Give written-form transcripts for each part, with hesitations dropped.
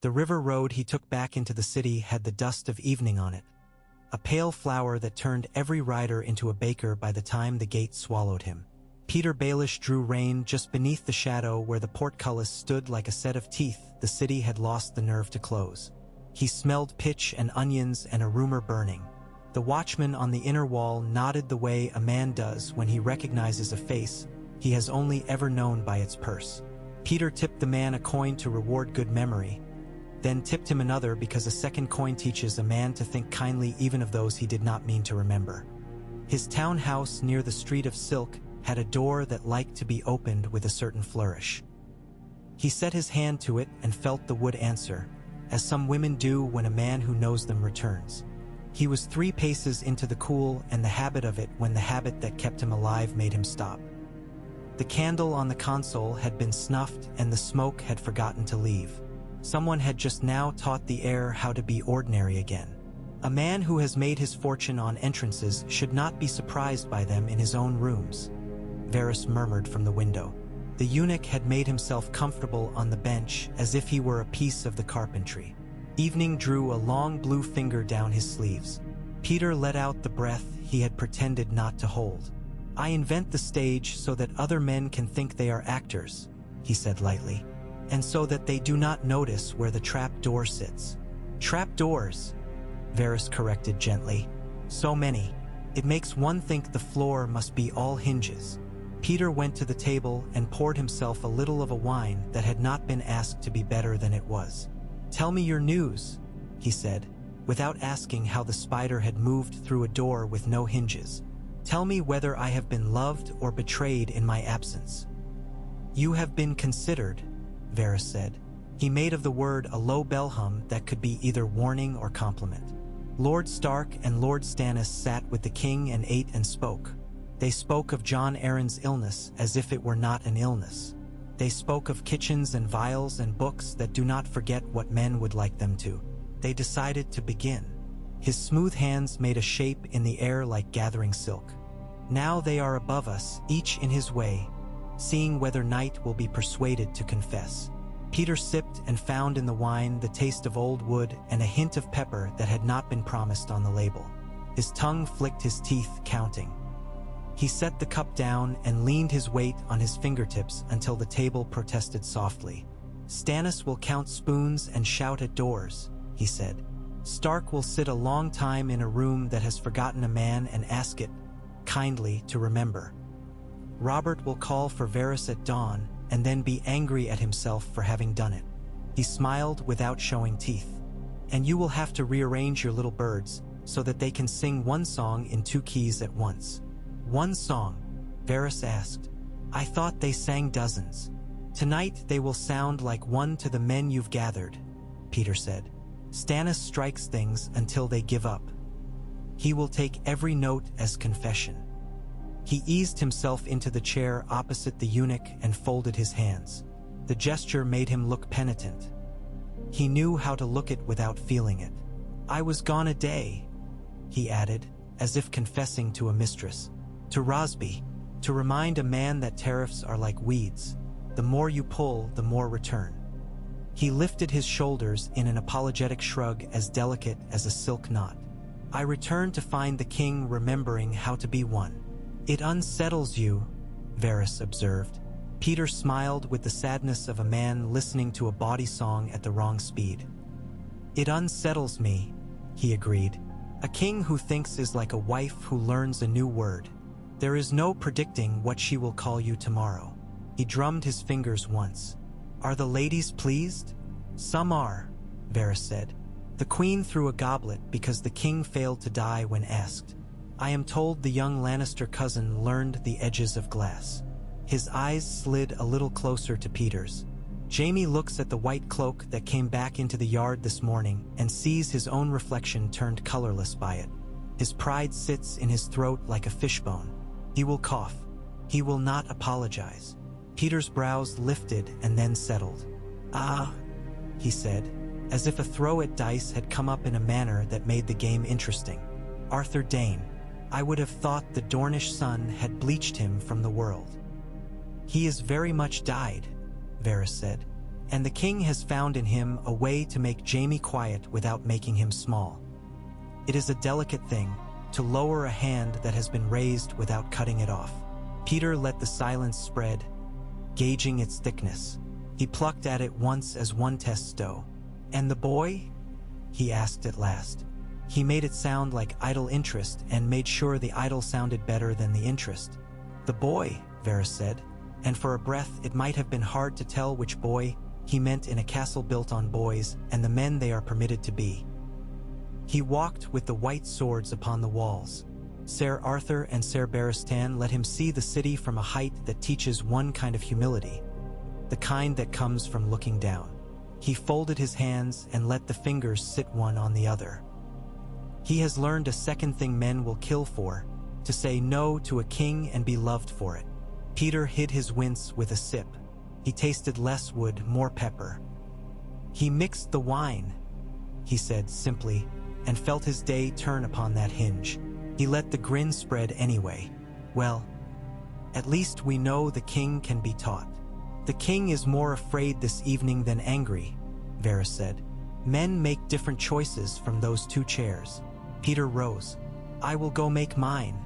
The river road he took back into the city had the dust of evening on it, a pale flower that turned every rider into a baker by the time the gate swallowed him. Petyr Baelish drew rein just beneath the shadow where the portcullis stood like a set of teeth the city had lost the nerve to close. He smelled pitch and onions and a rumor burning. The watchman on the inner wall nodded the way a man does when he recognizes a face he has only ever known by its purse. Petyr tipped the man a coin to reward good memory, then tipped him another because a second coin teaches a man to think kindly even of those he did not mean to remember. His town house near the Street of Silk had a door that liked to be opened with a certain flourish. He set his hand to it and felt the wood answer, as some women do when a man who knows them returns. He was 3 paces into the cool and the habit of it when the habit that kept him alive made him stop. The candle on the console had been snuffed and the smoke had forgotten to leave. Someone had just now taught the air how to be ordinary again. A man who has made his fortune on entrances should not be surprised by them in his own rooms, Varys murmured from the window. The eunuch had made himself comfortable on the bench as if he were a piece of the carpentry. Evening drew a long blue finger down his sleeves. Petyr let out the breath he had pretended not to hold. "I invent the stage so that other men can think they are actors," he said lightly, "and so that they do not notice where the trap door sits." "Trap doors," Varys corrected gently. "So many. It makes one think the floor must be all hinges." Petyr went to the table and poured himself a little of a wine that had not been asked to be better than it was. "Tell me your news," he said, without asking how the spider had moved through a door with no hinges. "Tell me whether I have been loved or betrayed in my absence." "You have been considered," Varys said. He made of the word a low bell hum that could be either warning or compliment. Lord Stark and Lord Stannis sat with the king and ate and spoke. They spoke of Jon Arryn's illness as if it were not an illness. They spoke of kitchens and vials and books that do not forget what men would like them to. They decided to begin. His smooth hands made a shape in the air like gathering silk. "Now they are above us, each in his way, seeing whether night will be persuaded to confess." Petyr sipped and found in the wine the taste of old wood and a hint of pepper that had not been promised on the label. His tongue flicked his teeth, counting. He set the cup down and leaned his weight on his fingertips until the table protested softly. "Stannis will count spoons and shout at doors," he said. "Stark will sit a long time in a room that has forgotten a man and ask it, kindly, to remember. Robert will call for Varys at dawn and then be angry at himself for having done it." He smiled without showing teeth. "And you will have to rearrange your little birds so that they can sing one song in 2 keys at once." "One song?" Varys asked. "I thought they sang dozens." "Tonight they will sound like one to the men you've gathered," Petyr said. "Stannis strikes things until they give up. He will take every note as confession." He eased himself into the chair opposite the eunuch and folded his hands. The gesture made him look penitent. He knew how to look it without feeling it. "I was gone a day," he added, as if confessing to a mistress. "To Rosby, to remind a man that tariffs are like weeds. The more you pull, the more return." He lifted his shoulders in an apologetic shrug as delicate as a silk knot. "I returned to find the king remembering how to be one." "It unsettles you," Varys observed. Petyr smiled with the sadness of a man listening to a bawdy song at the wrong speed. "It unsettles me," he agreed. "A king who thinks is like a wife who learns a new word. There is no predicting what she will call you tomorrow." He drummed his fingers once. "Are the ladies pleased?" "Some are," Varys said. "The queen threw a goblet because the king failed to die when asked. I am told the young Lannister cousin learned the edges of glass." His eyes slid a little closer to Petyr's. "Jaime looks at the white cloak that came back into the yard this morning and sees his own reflection turned colorless by it. His pride sits in his throat like a fishbone. He will cough. He will not apologize." Petyr's brows lifted and then settled. "Ah," he said, as if a throw at dice had come up in a manner that made the game interesting. "Arthur Dane. I would have thought the Dornish sun had bleached him from the world." "He is very much dyed," Varys said, and the king has found in him a way to make Jaime quiet without making him small. It is a delicate thing to lower a hand that has been raised without cutting it off. Peter let the silence spread, gauging its thickness. He plucked at it once as one tests dough. "And the boy?" he asked at last. He made it sound like idle interest and made sure the idle sounded better than the interest. "The boy," Varys said, and for a breath it might have been hard to tell which boy he meant in a castle built on boys and the men they are permitted to be. He walked with the white swords upon the walls. Ser Arthur and Ser Barristan let him see the city from a height that teaches one kind of humility, the kind that comes from looking down. He folded his hands and let the fingers sit one on the other. He has learned a second thing men will kill for, to say no to a king and be loved for it. Peter hid his wince with a sip. He tasted less wood, more pepper. "He mixed the wine," he said simply, and felt his day turn upon that hinge. He let the grin spread anyway. "Well, at least we know the king can be taught." "The king is more afraid this evening than angry," Varys said. "Men make different choices from those two chairs." Peter rose. "I will go make mine,"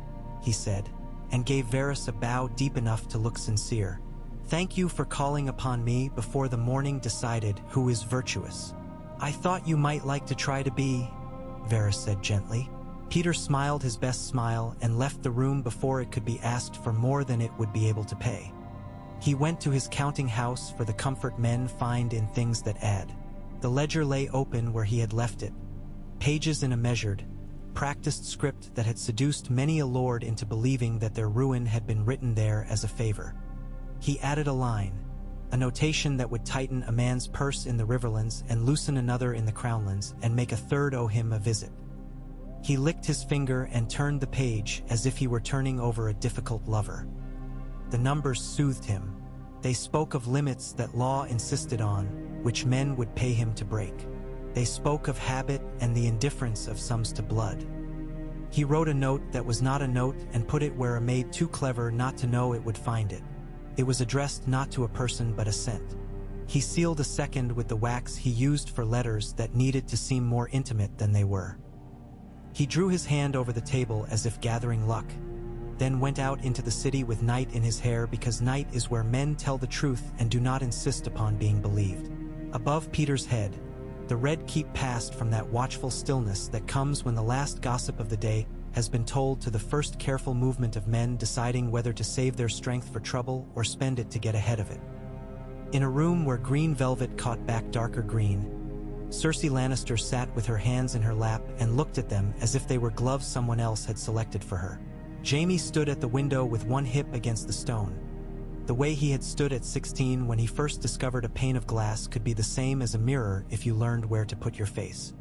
he said, and gave Varys a bow deep enough to look sincere. "Thank you for calling upon me before the morning decided who is virtuous." "I thought you might like to try to be," Varys said gently. Peter smiled his best smile and left the room before it could be asked for more than it would be able to pay. He went to his counting house for the comfort men find in things that add. The ledger lay open where he had left it, pages in a measured, practiced script that had seduced many a lord into believing that their ruin had been written there as a favor. He added a line, a notation that would tighten a man's purse in the Riverlands and loosen another in the Crownlands and make a third owe him a visit. He licked his finger and turned the page as if he were turning over a difficult lover. The numbers soothed him. They spoke of limits that law insisted on, which men would pay him to break. They spoke of habit and the indifference of some to blood. He wrote a note that was not a note and put it where a maid too clever not to know it would find it. It was addressed not to a person but a scent. He sealed a second with the wax he used for letters that needed to seem more intimate than they were. He drew his hand over the table as if gathering luck, then went out into the city with night in his hair because night is where men tell the truth and do not insist upon being believed. Above Peter's head, the red keep passed from that watchful stillness that comes when the last gossip of the day has been told to the first careful movement of men deciding whether to save their strength for trouble or spend it to get ahead of it. In a room where green velvet caught back darker green, Cersei Lannister sat with her hands in her lap and looked at them as if they were gloves someone else had selected for her. Jaime stood at the window with one hip against the stone. The way he had stood at 16 when he first discovered a pane of glass could be the same as a mirror if you learned where to put your face.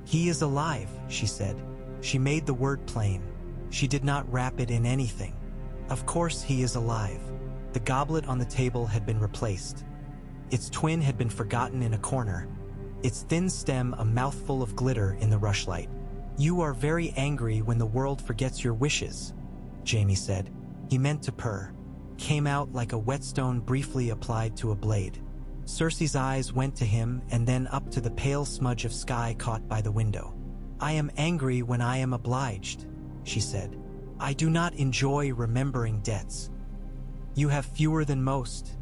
"He is alive," she said. She made the word plain. She did not wrap it in anything. "Of course he is alive." The goblet on the table had been replaced. Its twin had been forgotten in a corner, its thin stem a mouthful of glitter in the rushlight. "You are very angry when the world forgets your wishes," Jaime said. He meant to purr. Came out like a whetstone briefly applied to a blade. Cersei's eyes went to him and then up to the pale smudge of sky caught by the window. "I am angry when I am obliged," she said. "I do not enjoy remembering debts." "You have fewer than most,"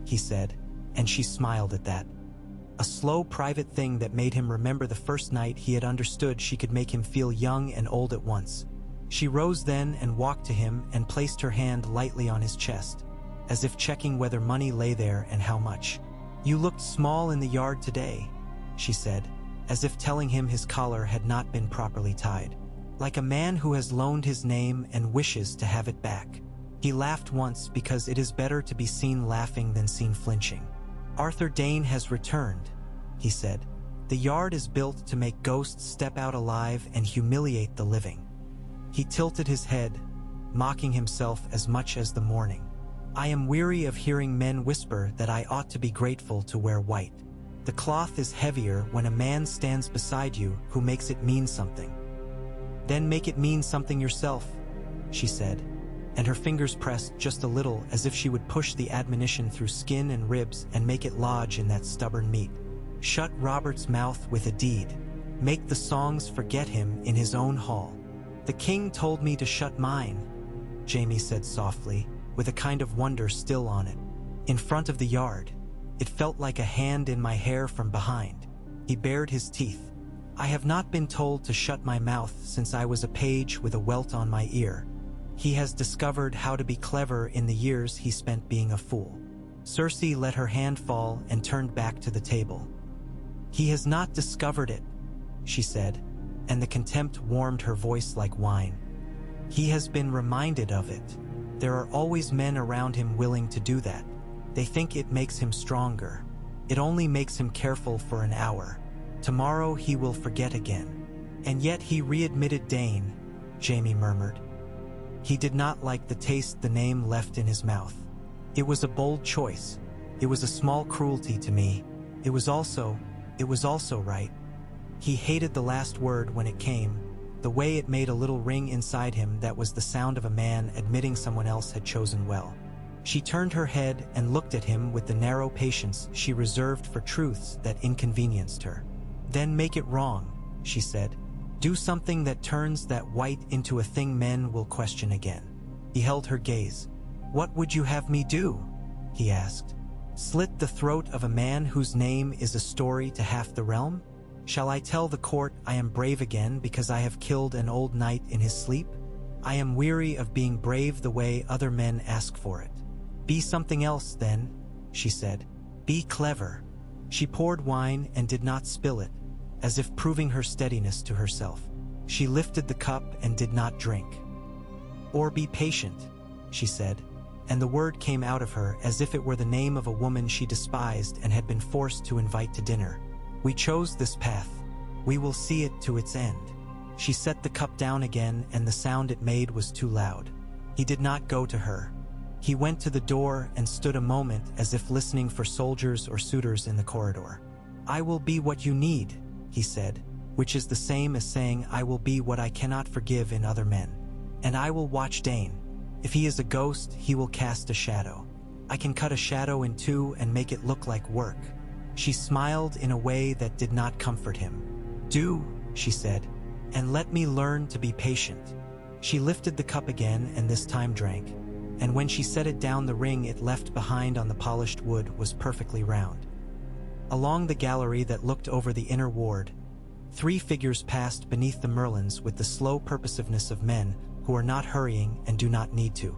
he said, and she smiled at that. A slow private thing that made him remember the first night he had understood she could make him feel young and old at once. She rose then and walked to him and placed her hand lightly on his chest, as if checking whether money lay there and how much. "You looked small in the yard today," she said, as if telling him his collar had not been properly tied. "Like a man who has loaned his name and wishes to have it back." He laughed once because it is better to be seen laughing than seen flinching. "Arthur Dayne has returned," he said. "The yard is built to make ghosts step out alive and humiliate the living." He tilted his head, mocking himself as much as the morning. "I am weary of hearing men whisper that I ought to be grateful to wear white. The cloth is heavier when a man stands beside you who makes it mean something." "Then make it mean something yourself," she said. and her fingers pressed just a little as if she would push the admonition through skin and ribs and make it lodge in that stubborn meat. Shut Robert's mouth with a deed. Make the songs forget him in his own hall. The king told me to shut mine, Jaime said softly, with a kind of wonder still on it. In front of the yard, it felt like a hand in my hair from behind. He bared his teeth. I have not been told to shut my mouth since I was a page with a welt on my ear. He has discovered how to be clever in the years he spent being a fool. Cersei let her hand fall and turned back to the table. He has not discovered it, she said, and the contempt warmed her voice like wine. He has been reminded of it. There are always men around him willing to do that. They think it makes him stronger. It only makes him careful for an hour. Tomorrow he will forget again. And yet he readmitted Dane, Jaime murmured. He did not like the taste the name left in his mouth. It was a bold choice. It was a small cruelty to me. It was also right. He hated the last word when it came, the way it made a little ring inside him that was the sound of a man admitting someone else had chosen well. She turned her head and looked at him with the narrow patience she reserved for truths that inconvenienced her. Then make it wrong, she said. Do something that turns that white into a thing men will question again. He held her gaze. What would you have me do? He asked. Slit the throat of a man whose name is a story to half the realm? Shall I tell the court I am brave again because I have killed an old knight in his sleep? I am weary of being brave the way other men ask for it. Be something else then, she said. Be clever. She poured wine and did not spill it, as if proving her steadiness to herself. She lifted the cup and did not drink. Or be patient, she said, and the word came out of her as if it were the name of a woman she despised and had been forced to invite to dinner. We chose this path. We will see it to its end. She set the cup down again, and the sound it made was too loud. He did not go to her. He went to the door and stood a moment as if listening for soldiers or suitors in the corridor. I will be what you need, he said, which is the same as saying I will be what I cannot forgive in other men. And I will watch Dane. If he is a ghost, he will cast a shadow. I can cut a shadow in two and make it look like work. She smiled in a way that did not comfort him. Do, she said, and let me learn to be patient. She lifted the cup again and this time drank, and when she set it down, the ring it left behind on the polished wood was perfectly round. Along the gallery that looked over the inner ward, 3 figures passed beneath the merlons with the slow purposiveness of men who are not hurrying and do not need to.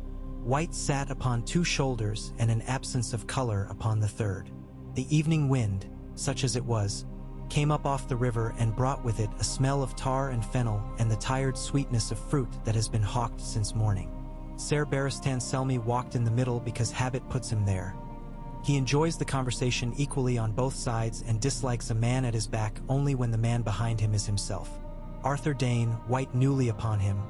White sat upon 2 shoulders and an absence of color upon the third. The evening wind, such as it was, came up off the river and brought with it a smell of tar and fennel and the tired sweetness of fruit that has been hawked since morning. Ser Barristan Selmy walked in the middle because habit puts him there. He enjoys the conversation equally on both sides and dislikes a man at his back only when the man behind him is himself. Arthur Dane, white newly upon him,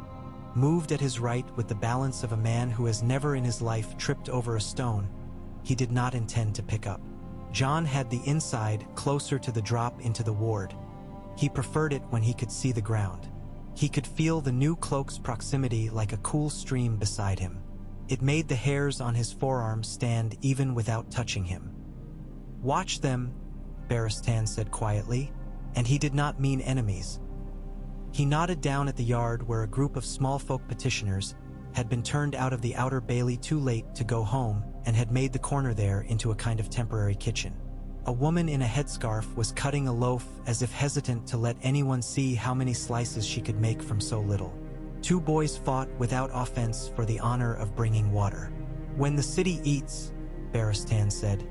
moved at his right with the balance of a man who has never in his life tripped over a stone he did not intend to pick up. Jon had the inside closer to the drop into the ward. He preferred it when he could see the ground. He could feel the new cloak's proximity like a cool stream beside him. It made the hairs on his forearms stand even without touching him. Watch them, Barristan said quietly, and he did not mean enemies. He nodded down at the yard where a group of small folk petitioners had been turned out of the outer bailey too late to go home and had made the corner there into a kind of temporary kitchen. A woman in a headscarf was cutting a loaf as if hesitant to let anyone see how many slices she could make from so little. 2 boys fought without offense for the honor of bringing water. When the city eats, Barristan said,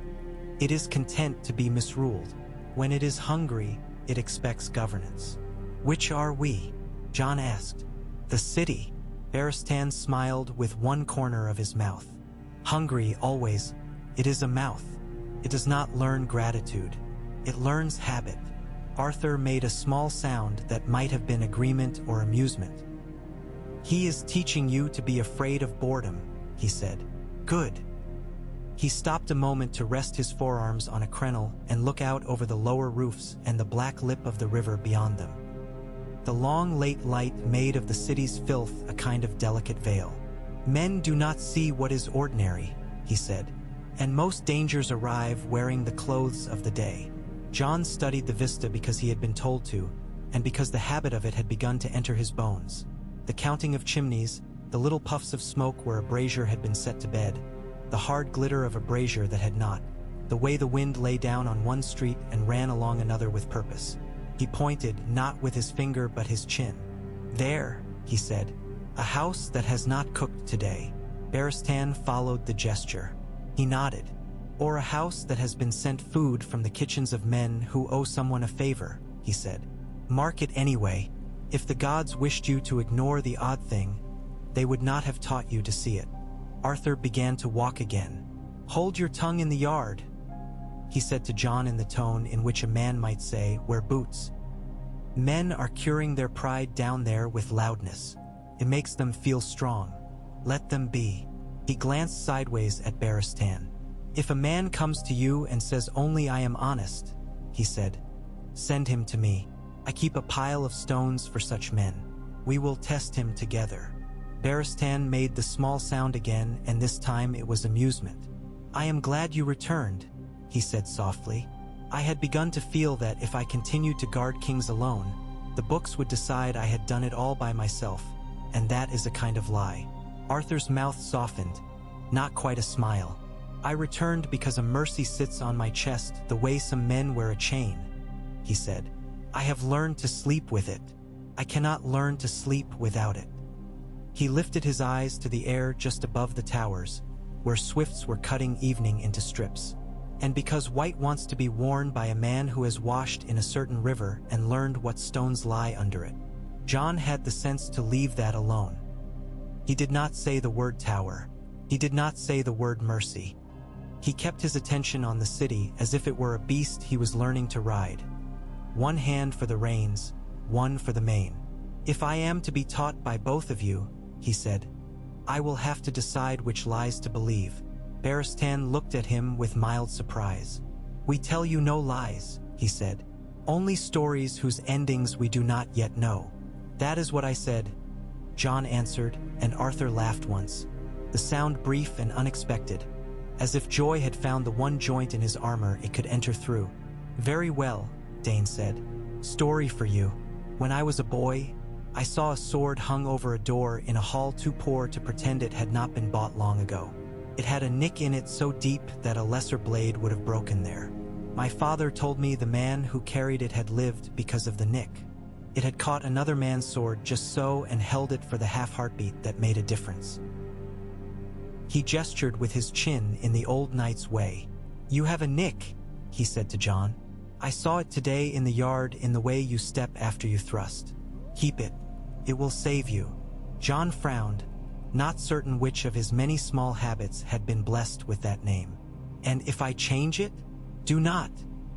it is content to be misruled. When it is hungry, it expects governance. Which are we? Jon asked. The city. Barristan smiled with one corner of his mouth. Hungry always. It is a mouth. It does not learn gratitude. It learns habit. Arthur made a small sound that might have been agreement or amusement. He is teaching you to be afraid of boredom, he said. Good. He stopped a moment to rest his forearms on a crenel and look out over the lower roofs and the black lip of the river beyond them. The long late light made of the city's filth a kind of delicate veil. Men do not see what is ordinary, he said, and most dangers arrive wearing the clothes of the day. Jon studied the vista because he had been told to, and because the habit of it had begun to enter his bones. The counting of chimneys, the little puffs of smoke where a brazier had been set to bed, the hard glitter of a brazier that had not, the way the wind lay down on one street and ran along another with purpose. He pointed, not with his finger but his chin. "There," he said, "a house that has not cooked today." Barristan followed the gesture. He nodded. "Or a house that has been sent food from the kitchens of men who owe someone a favor," he said. "Mark it anyway. If the gods wished you to ignore the odd thing, they would not have taught you to see it." Arthur began to walk again. "Hold your tongue in the yard," he said to Jon in the tone in which a man might say, "Wear boots." "Men are curing their pride down there with loudness. It makes them feel strong. Let them be." He glanced sideways at Barristan. "If a man comes to you and says only I am honest," he said, "send him to me. I keep a pile of stones for such men. We will test him together." Barristan made the small sound again, and this time it was amusement. "I am glad you returned," he said softly. "I had begun to feel that if I continued to guard kings alone, the books would decide I had done it all by myself, and that is a kind of lie." Arthur's mouth softened, not quite a smile. "I returned because a mercy sits on my chest the way some men wear a chain," he said. "I have learned to sleep with it. I cannot learn to sleep without it." He lifted his eyes to the air just above the towers, where swifts were cutting evening into strips. "And because white wants to be worn by a man who has washed in a certain river and learned what stones lie under it." Jon had the sense to leave that alone. He did not say the word tower. He did not say the word mercy. He kept his attention on the city as if it were a beast he was learning to ride. One hand for the reins, one for the mane. "If I am to be taught by both of you," he said, "I will have to decide which lies to believe." Barristan looked at him with mild surprise. "We tell you no lies," he said. "Only stories whose endings we do not yet know." "That is what I said," Jon answered, and Arthur laughed once. The sound brief and unexpected, as if joy had found the one joint in his armor it could enter through. "Very well," Dane said. "Story for you. When I was a boy, I saw a sword hung over a door in a hall too poor to pretend it had not been bought long ago. It had a nick in it so deep that a lesser blade would have broken there. My father told me the man who carried it had lived because of the nick. It had caught another man's sword just so and held it for the half-heartbeat that made a difference." He gestured with his chin in the old knight's way. "You have a nick," he said to Jon. "I saw it today in the yard in the way you step after you thrust. Keep it. It will save you." Jon frowned, not certain which of his many small habits had been blessed with that name. "And if I change it?" "Do not,"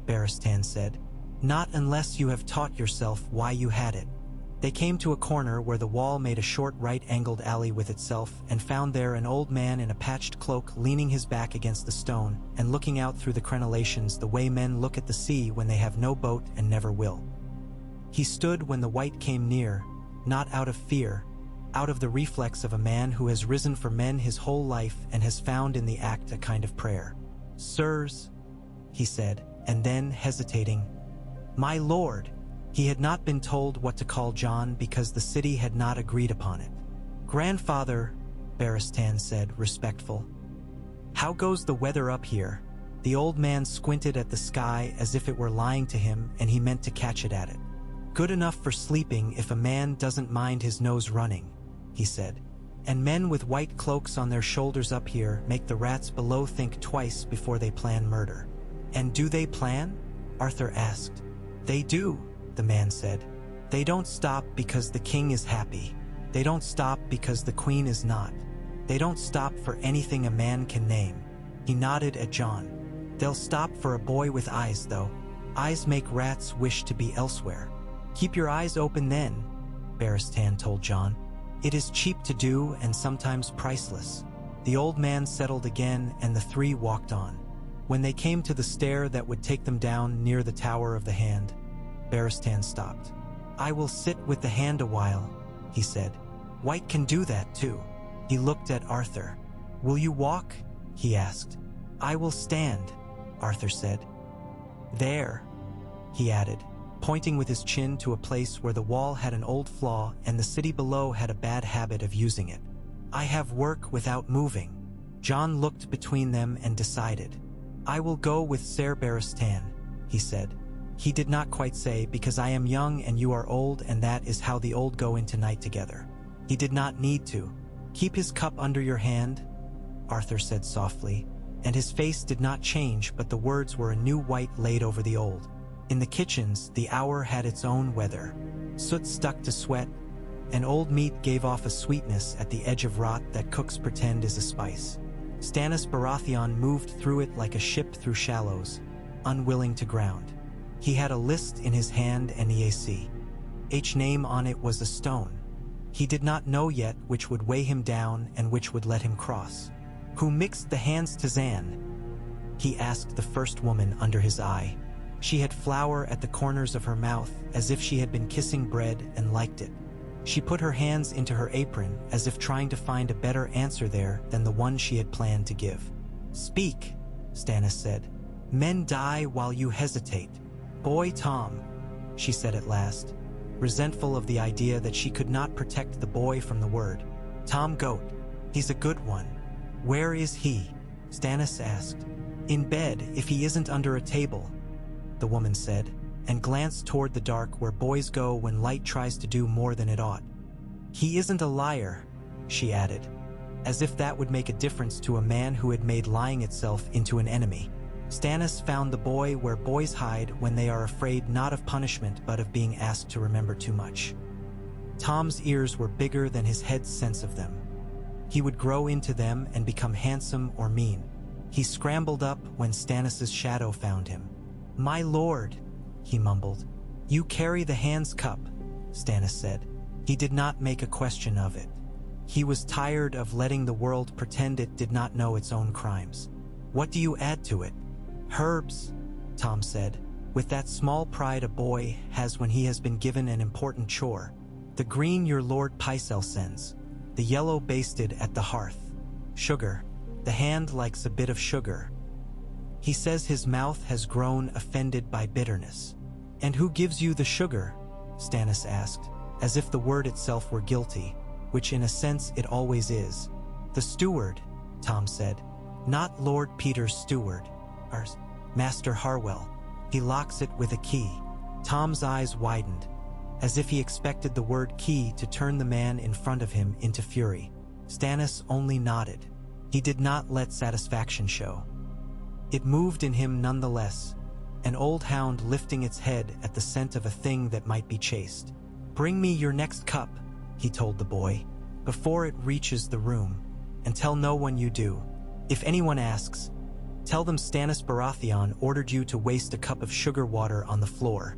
Barristan said. "Not unless you have taught yourself why you had it." They came to a corner where the wall made a short right-angled alley with itself and found there an old man in a patched cloak leaning his back against the stone and looking out through the crenellations the way men look at the sea when they have no boat and never will. He stood when the white came near, not out of fear, out of the reflex of a man who has risen for men his whole life and has found in the act a kind of prayer. "Sirs," he said, and then, hesitating, "My lord." He had not been told what to call Jon because the city had not agreed upon it. "Grandfather," Barristan said, respectful. "How goes the weather up here?" The old man squinted at the sky as if it were lying to him and he meant to catch it at it. "Good enough for sleeping if a man doesn't mind his nose running," he said. "And men with white cloaks on their shoulders up here make the rats below think twice before they plan murder." "And do they plan?" Arthur asked. "They do," the man said. "They don't stop because the king is happy. They don't stop because the queen is not. They don't stop for anything a man can name." He nodded at Jon. "They'll stop for a boy with eyes, though. Eyes make rats wish to be elsewhere." "Keep your eyes open then," Barristan told Jon. "It is cheap to do and sometimes priceless." The old man settled again and the three walked on. When they came to the stair that would take them down near the Tower of the Hand, Barristan stopped. "I will sit with the hand a while," he said. "White can do that too." He looked at Arthur. "Will you walk?" he asked. "I will stand," Arthur said. "There," he added, pointing with his chin to a place where the wall had an old flaw and the city below had a bad habit of using it. "I have work without moving." Jon looked between them and decided. "I will go with Ser Barristan," he said. He did not quite say, "because I am young and you are old, and that is how the old go into night together." He did not need to. "Keep his cup under your hand," Arthur said softly, and his face did not change, but the words were a new white laid over the old. In the kitchens, the hour had its own weather. Soot stuck to sweat, and old meat gave off a sweetness at the edge of rot that cooks pretend is a spice. Stannis Baratheon moved through it like a ship through shallows, unwilling to ground. He had a list in his hand and EAC. Each name on it was a stone. He did not know yet which would weigh him down and which would let him cross. "Who mixed the hands to Zan?" he asked the first woman under his eye. She had flour at the corners of her mouth, as if she had been kissing bread and liked it. She put her hands into her apron, as if trying to find a better answer there than the one she had planned to give. "Speak," Stannis said. "Men die while you hesitate." "Boy Tom," she said at last, resentful of the idea that she could not protect the boy from the word. "Tom Goat. He's a good one." "Where is he?" Stannis asked. "In bed, if he isn't under a table," the woman said, and glanced toward the dark where boys go when light tries to do more than it ought. "He isn't a liar," she added, as if that would make a difference to a man who had made lying itself into an enemy. Stannis found the boy where boys hide when they are afraid not of punishment but of being asked to remember too much. Tom's ears were bigger than his head's sense of them. He would grow into them and become handsome or mean. He scrambled up when Stannis's shadow found him. "My lord," he mumbled. "You carry the hand's cup," Stannis said. He did not make a question of it. He was tired of letting the world pretend it did not know its own crimes. "What do you add to it?" "Herbs," Tom said, with that small pride a boy has when he has been given an important chore. "The green your lord Pycelle sends, the yellow basted at the hearth. Sugar. The hand likes a bit of sugar. He says his mouth has grown offended by bitterness." "And who gives you the sugar?" Stannis asked, as if the word itself were guilty, which in a sense it always is. "The steward," Tom said. "Not Lord Peter's steward. Ours. Master Harwell. He locks it with a key." Tom's eyes widened, as if he expected the word key to turn the man in front of him into fury. Stannis only nodded. He did not let satisfaction show. It moved in him nonetheless, an old hound lifting its head at the scent of a thing that might be chased. "Bring me your next cup," he told the boy, "before it reaches the room, and tell no one you do. If anyone asks, tell them Stannis Baratheon ordered you to waste a cup of sugar water on the floor."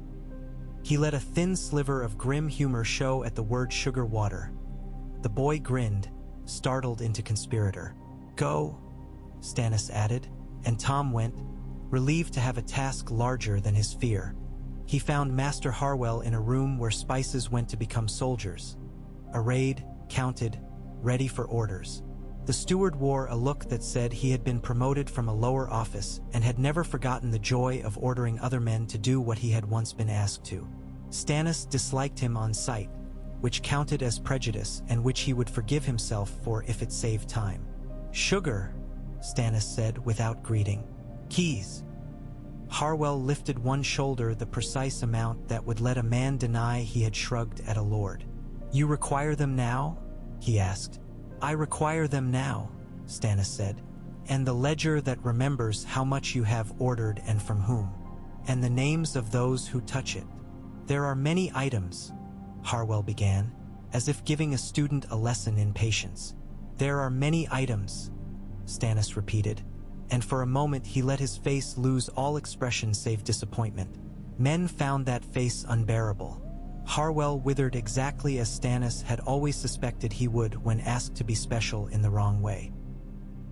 He let a thin sliver of grim humor show at the word sugar water. The boy grinned, startled into conspirator. "Go," Stannis added, and Tom went, relieved to have a task larger than his fear. He found Master Harwell in a room where spices went to become soldiers, arrayed, counted, ready for orders. The steward wore a look that said he had been promoted from a lower office and had never forgotten the joy of ordering other men to do what he had once been asked to. Stannis disliked him on sight, which counted as prejudice and which he would forgive himself for if it saved time. "Sugar," Stannis said without greeting. "Keys." Harwell lifted one shoulder the precise amount that would let a man deny he had shrugged at a lord. "You require them now?" he asked. "I require them now," Stannis said, "and the ledger that remembers how much you have ordered and from whom, and the names of those who touch it." "There are many items," Harwell began, as if giving a student a lesson in patience. "There are many items," Stannis repeated, and for a moment he let his face lose all expression save disappointment. Men found that face unbearable. Harwell withered exactly as Stannis had always suspected he would when asked to be special in the wrong way.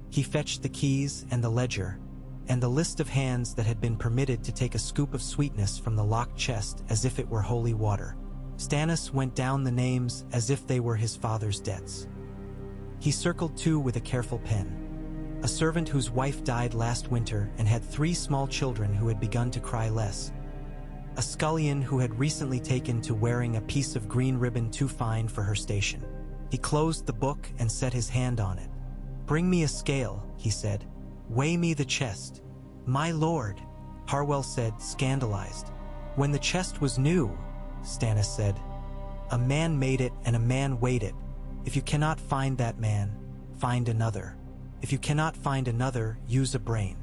He fetched the keys and the ledger, and the list of hands that had been permitted to take a scoop of sweetness from the locked chest as if it were holy water. Stannis went down the names as if they were his father's debts. He circled 2 with a careful pen. A servant whose wife died last winter and had 3 small children who had begun to cry less. A scullion who had recently taken to wearing a piece of green ribbon too fine for her station. He closed the book and set his hand on it. "Bring me a scale," he said. "Weigh me the chest." "My lord," Harwell said, scandalized. "When the chest was new," Stannis said, "a man made it and a man weighed it. If you cannot find that man, find another. If you cannot find another, use a brain."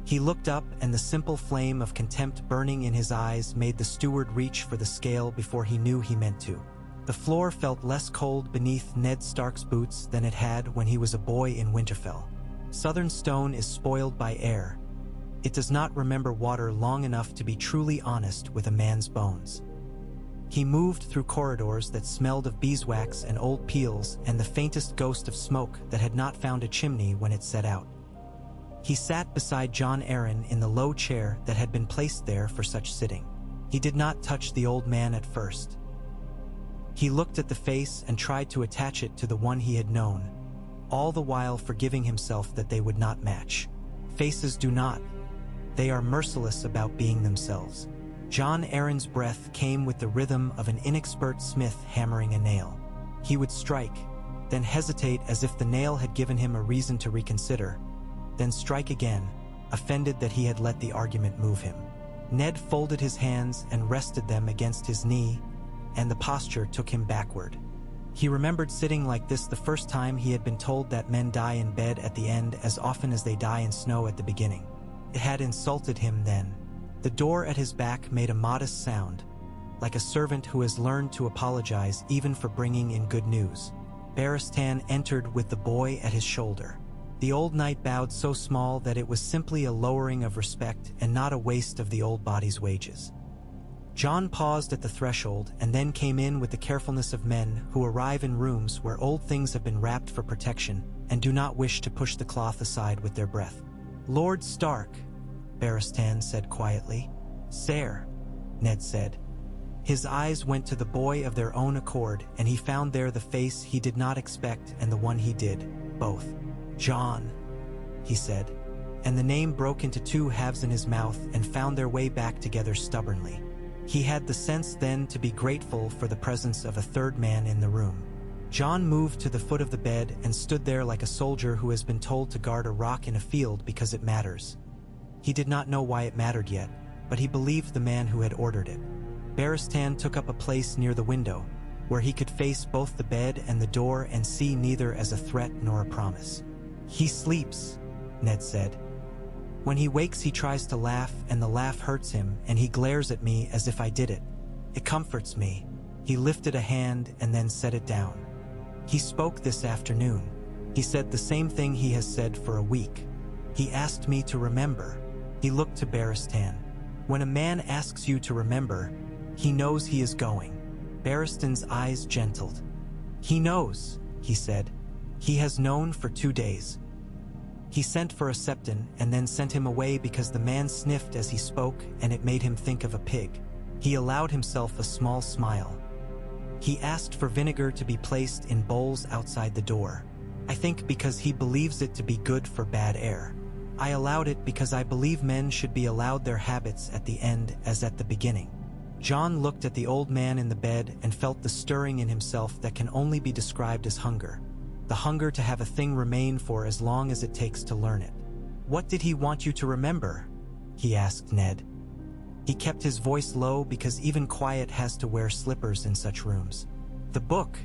He looked up, and the simple flame of contempt burning in his eyes made the steward reach for the scale before he knew he meant to. The floor felt less cold beneath Ned Stark's boots than it had when he was a boy in Winterfell. Southern stone is spoiled by air. It does not remember water long enough to be truly honest with a man's bones. He moved through corridors that smelled of beeswax and old peels and the faintest ghost of smoke that had not found a chimney when it set out. He sat beside Jon Arryn in the low chair that had been placed there for such sitting. He did not touch the old man at first. He looked at the face and tried to attach it to the one he had known, all the while forgiving himself that they would not match. Faces do not. They are merciless about being themselves. Jon Arryn's breath came with the rhythm of an inexpert smith hammering a nail. He would strike, then hesitate as if the nail had given him a reason to reconsider, then strike again, offended that he had let the argument move him. Ned folded his hands and rested them against his knee, and the posture took him backward. He remembered sitting like this the first time he had been told that men die in bed at the end as often as they die in snow at the beginning. It had insulted him then. The door at his back made a modest sound, like a servant who has learned to apologize even for bringing in good news. Barristan entered with the boy at his shoulder. The old knight bowed so small that it was simply a lowering of respect and not a waste of the old body's wages. Jon paused at the threshold and then came in with the carefulness of men who arrive in rooms where old things have been wrapped for protection and do not wish to push the cloth aside with their breath. "Lord Stark," Barristan said quietly. "Sire," Ned said. His eyes went to the boy of their own accord, and he found there the face he did not expect and the one he did, both. "Jon," he said, and the name broke into 2 halves in his mouth and found their way back together stubbornly. He had the sense then to be grateful for the presence of a third man in the room. Jon moved to the foot of the bed and stood there like a soldier who has been told to guard a rock in a field because it matters. He did not know why it mattered yet, but he believed the man who had ordered it. Barristan took up a place near the window, where he could face both the bed and the door and see neither as a threat nor a promise. "He sleeps," Ned said. "When he wakes he tries to laugh, and the laugh hurts him, and he glares at me as if I did it. It comforts me." He lifted a hand and then set it down. "He spoke this afternoon. He said the same thing he has said for a week. He asked me to remember." He looked to Barristan. "When a man asks you to remember, he knows he is going." Barristan's eyes gentled. "He knows," he said. "He has known for 2 days." He sent for a septon and then sent him away because the man sniffed as he spoke and it made him think of a pig. He allowed himself a small smile. "He asked for vinegar to be placed in bowls outside the door. I think because he believes it to be good for bad air. I allowed it because I believe men should be allowed their habits at the end as at the beginning." Jon looked at the old man in the bed and felt the stirring in himself that can only be described as hunger. The hunger to have a thing remain for as long as it takes to learn it. "What did he want you to remember?" he asked Ned. He kept his voice low because even quiet has to wear slippers in such rooms. "The book,"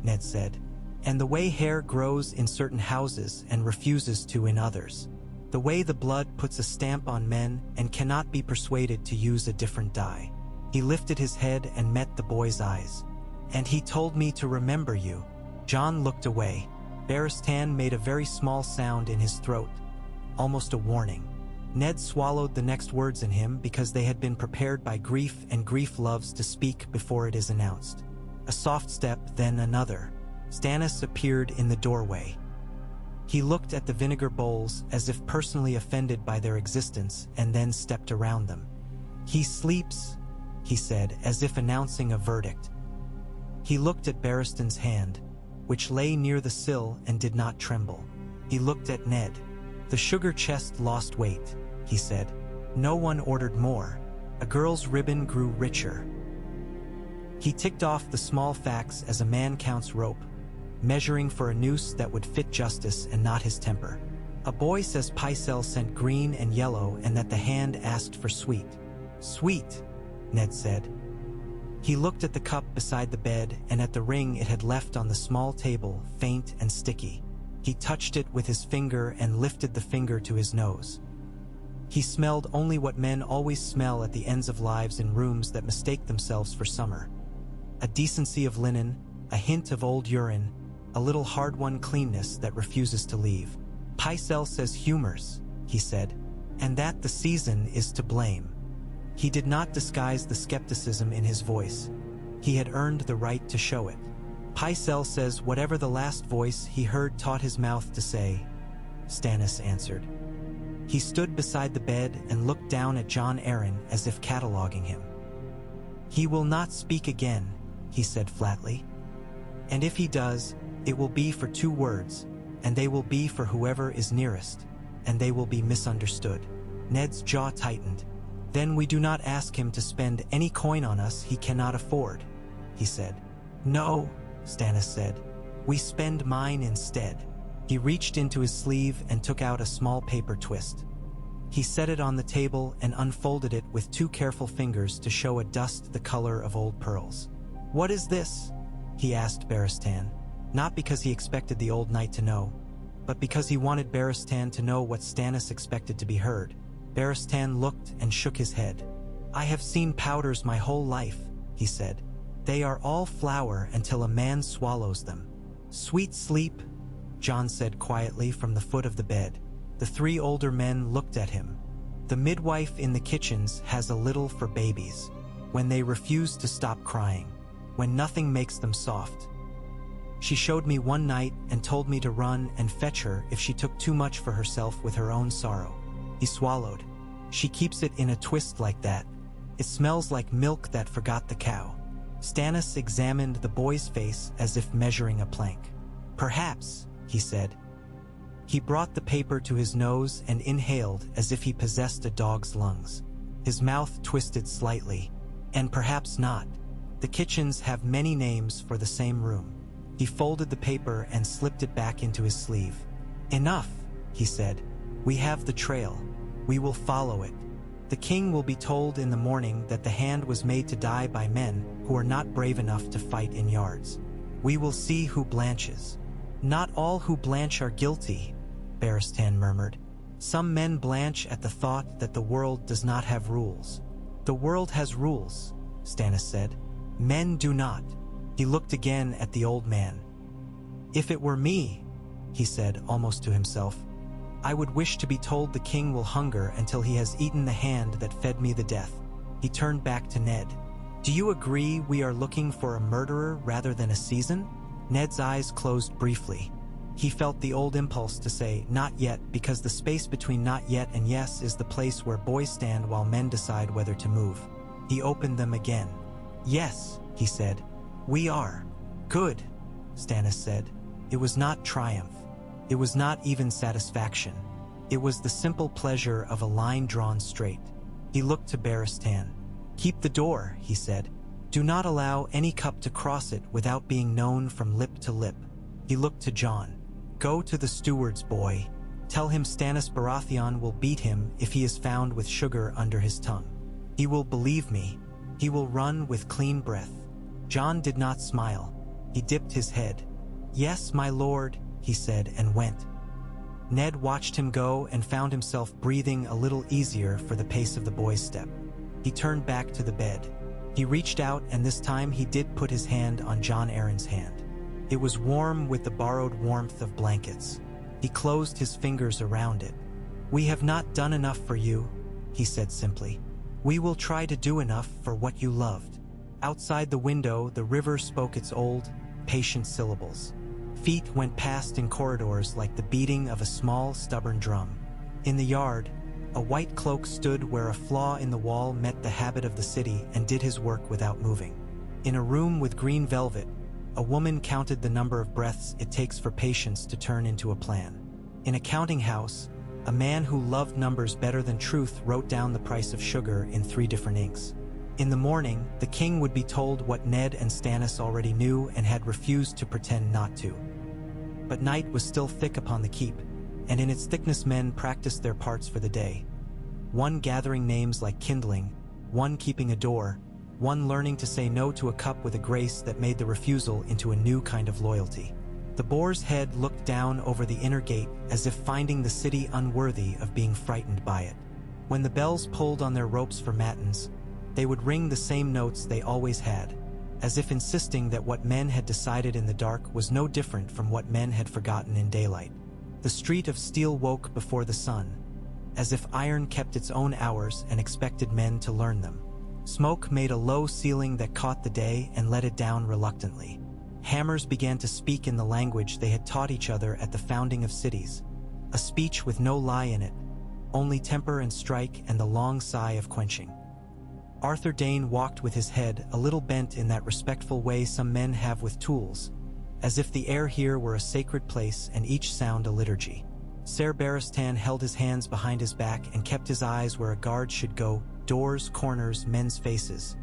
Ned said, "and the way hair grows in certain houses and refuses to in others. The way the blood puts a stamp on men and cannot be persuaded to use a different dye." He lifted his head and met the boy's eyes. "And he told me to remember you." Jon looked away. Barristan made a very small sound in his throat, almost a warning. Ned swallowed the next words in him because they had been prepared by grief, and grief loves to speak before it is announced. A soft step, then another. Stannis appeared in the doorway. He looked at the vinegar bowls as if personally offended by their existence and then stepped around them. "He sleeps," he said, as if announcing a verdict. He looked at Barristan's hand. which lay near the sill and did not tremble. He looked at Ned. "The sugar chest lost weight," he said. "No one ordered more. A girl's ribbon grew richer." He ticked off the small facts as a man counts rope, measuring for a noose that would fit justice and not his temper. "A boy says Pycelle sent green and yellow and that the hand asked for sweet." "Sweet," Ned said. He looked at the cup beside the bed and at the ring it had left on the small table, faint and sticky. He touched it with his finger and lifted the finger to his nose. He smelled only what men always smell at the ends of lives in rooms that mistake themselves for summer. A decency of linen, a hint of old urine, a little hard-won cleanness that refuses to leave. "Pycelle says humors," he said, "and that the season is to blame." He did not disguise the skepticism in his voice. He had earned the right to show it. "Pycelle says whatever the last voice he heard taught his mouth to say," Stannis answered. He stood beside the bed and looked down at Jon Arryn as if cataloging him. "He will not speak again," he said flatly. "And if he does, it will be for 2 words, and they will be for whoever is nearest, and they will be misunderstood." Ned's jaw tightened. "Then we do not ask him to spend any coin on us he cannot afford," he said. "No," Stannis said. "We spend mine instead." He reached into his sleeve and took out a small paper twist. He set it on the table and unfolded it with 2 careful fingers to show a dust the color of old pearls. "What is this?" he asked Barristan, not because he expected the old knight to know, but because he wanted Barristan to know what Stannis expected to be heard. Barristan looked and shook his head. "I have seen powders my whole life," he said. "They are all flour until a man swallows them." "Sweet sleep," Jon said quietly from the foot of the bed. The 3 older men looked at him. "The midwife in the kitchens has a little for babies, when they refuse to stop crying, when nothing makes them soft. She showed me one night and told me to run and fetch her if she took too much for herself with her own sorrow." He swallowed. "She keeps it in a twist like that. It smells like milk that forgot the cow." Stannis examined the boy's face as if measuring a plank. "Perhaps," he said. He brought the paper to his nose and inhaled as if he possessed a dog's lungs. His mouth twisted slightly. "And perhaps not. The kitchens have many names for the same room." He folded the paper and slipped it back into his sleeve. "Enough," he said. "We have the trail. We will follow it. The king will be told in the morning that the hand was made to die by men who are not brave enough to fight in yards. We will see who blanches." "Not all who blanch are guilty," Barristan murmured. "Some men blanch at the thought that the world does not have rules." "The world has rules," Stannis said. "Men do not." He looked again at the old man. "If it were me," he said almost to himself, "I would wish to be told the king will hunger until he has eaten the hand that fed me the death." He turned back to Ned. "Do you agree we are looking for a murderer rather than a season?" Ned's eyes closed briefly. He felt the old impulse to say, "Not yet," because the space between not yet and yes is the place where boys stand while men decide whether to move. He opened them again. "Yes," he said. "We are." "Good," Stannis said. It was not triumph. It was not even satisfaction. It was the simple pleasure of a line drawn straight. He looked to Barristan. "Keep the door," he said. "Do not allow any cup to cross it without being known from lip to lip." He looked to Jon. "Go to the steward's boy. Tell him Stannis Baratheon will beat him if he is found with sugar under his tongue. He will believe me. He will run with clean breath." Jon did not smile. He dipped his head. "Yes, my lord," he said, and went. Ned watched him go and found himself breathing a little easier for the pace of the boy's step. He turned back to the bed. He reached out, and this time he did put his hand on Jon Arryn's hand. It was warm with the borrowed warmth of blankets. He closed his fingers around it. "We have not done enough for you," he said simply. "We will try to do enough for what you loved." Outside the window, the river spoke its old, patient syllables. Feet went past in corridors like the beating of a small, stubborn drum. In the yard, a white cloak stood where a flaw in the wall met the habit of the city and did his work without moving. In a room with green velvet, A woman counted the number of breaths it takes for patience to turn into a plan. In a counting house, a man who loved numbers better than truth wrote down the price of sugar in 3 different inks. In the morning, the king would be told what Ned and Stannis already knew and had refused to pretend not to. But night was still thick upon the keep, and in its thickness men practiced their parts for the day. One gathering names like kindling, one keeping a door, one learning to say no to a cup with a grace that made the refusal into a new kind of loyalty. The boar's head looked down over the inner gate as if finding the city unworthy of being frightened by it. When the bells pulled on their ropes for matins, they would ring the same notes they always had, as if insisting that what men had decided in the dark was no different from what men had forgotten in daylight. The street of steel woke before the sun, as if iron kept its own hours and expected men to learn them. Smoke made a low ceiling that caught the day and let it down reluctantly. Hammers began to speak in the language they had taught each other at the founding of cities, a speech with no lie in it, only temper and strike and the long sigh of quenching. Arthur Dane walked with his head a little bent in that respectful way some men have with tools, as if the air here were a sacred place and each sound a liturgy. Ser Barristan held his hands behind his back and kept his eyes where a guard should go, doors, corners, men's faces.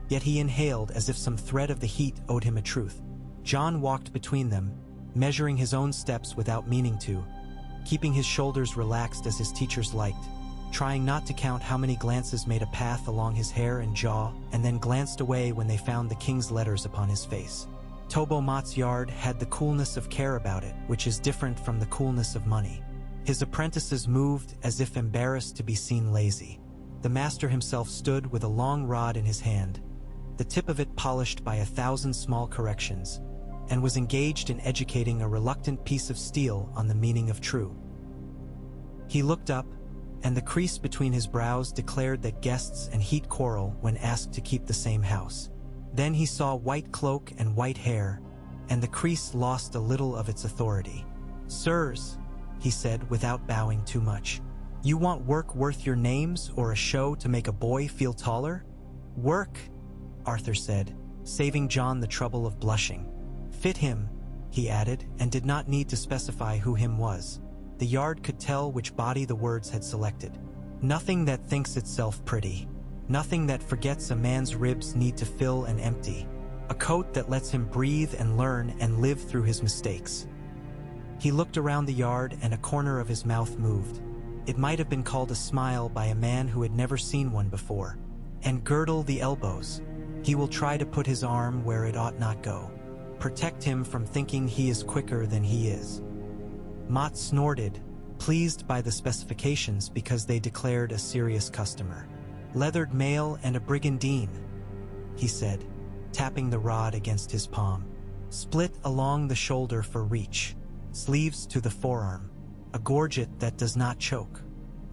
Yet he inhaled as if some thread of the heat owed him a truth. Jon walked between them, measuring his own steps without meaning to, keeping his shoulders relaxed as his teachers liked, trying not to count how many glances made a path along his hair and jaw, and then glanced away when they found the king's letters upon his face. Tobo Mott's yard had the coolness of care about it, which is different from the coolness of money. His apprentices moved as if embarrassed to be seen lazy. The master himself stood with a long rod in his hand, the tip of it polished by 1,000 small corrections, and was engaged in educating a reluctant piece of steel on the meaning of true. He looked up, and the crease between his brows declared that guests and heat quarrel when asked to keep the same house. Then he saw white cloak and white hair, and the crease lost a little of its authority. "Sirs," he said without bowing too much, "you want work worth your names or a show to make a boy feel taller?" "Work," Arthur said, saving Jon the trouble of blushing. "Fit him," he added, and did not need to specify who him was. The yard could tell which body the words had selected. Nothing that thinks itself pretty. Nothing that forgets a man's ribs need to fill and empty. A coat that lets him breathe and learn and live through his mistakes. He looked around the yard and a corner of his mouth moved. It might have been called a smile by a man who had never seen one before. "And girdle the elbows. He will try to put his arm where it ought not go. Protect him from thinking he is quicker than he is." Mott snorted, pleased by the specifications because they declared a serious customer. "Leathered mail and a brigandine," he said, tapping the rod against his palm. "Split along the shoulder for reach. Sleeves to the forearm. A gorget that does not choke.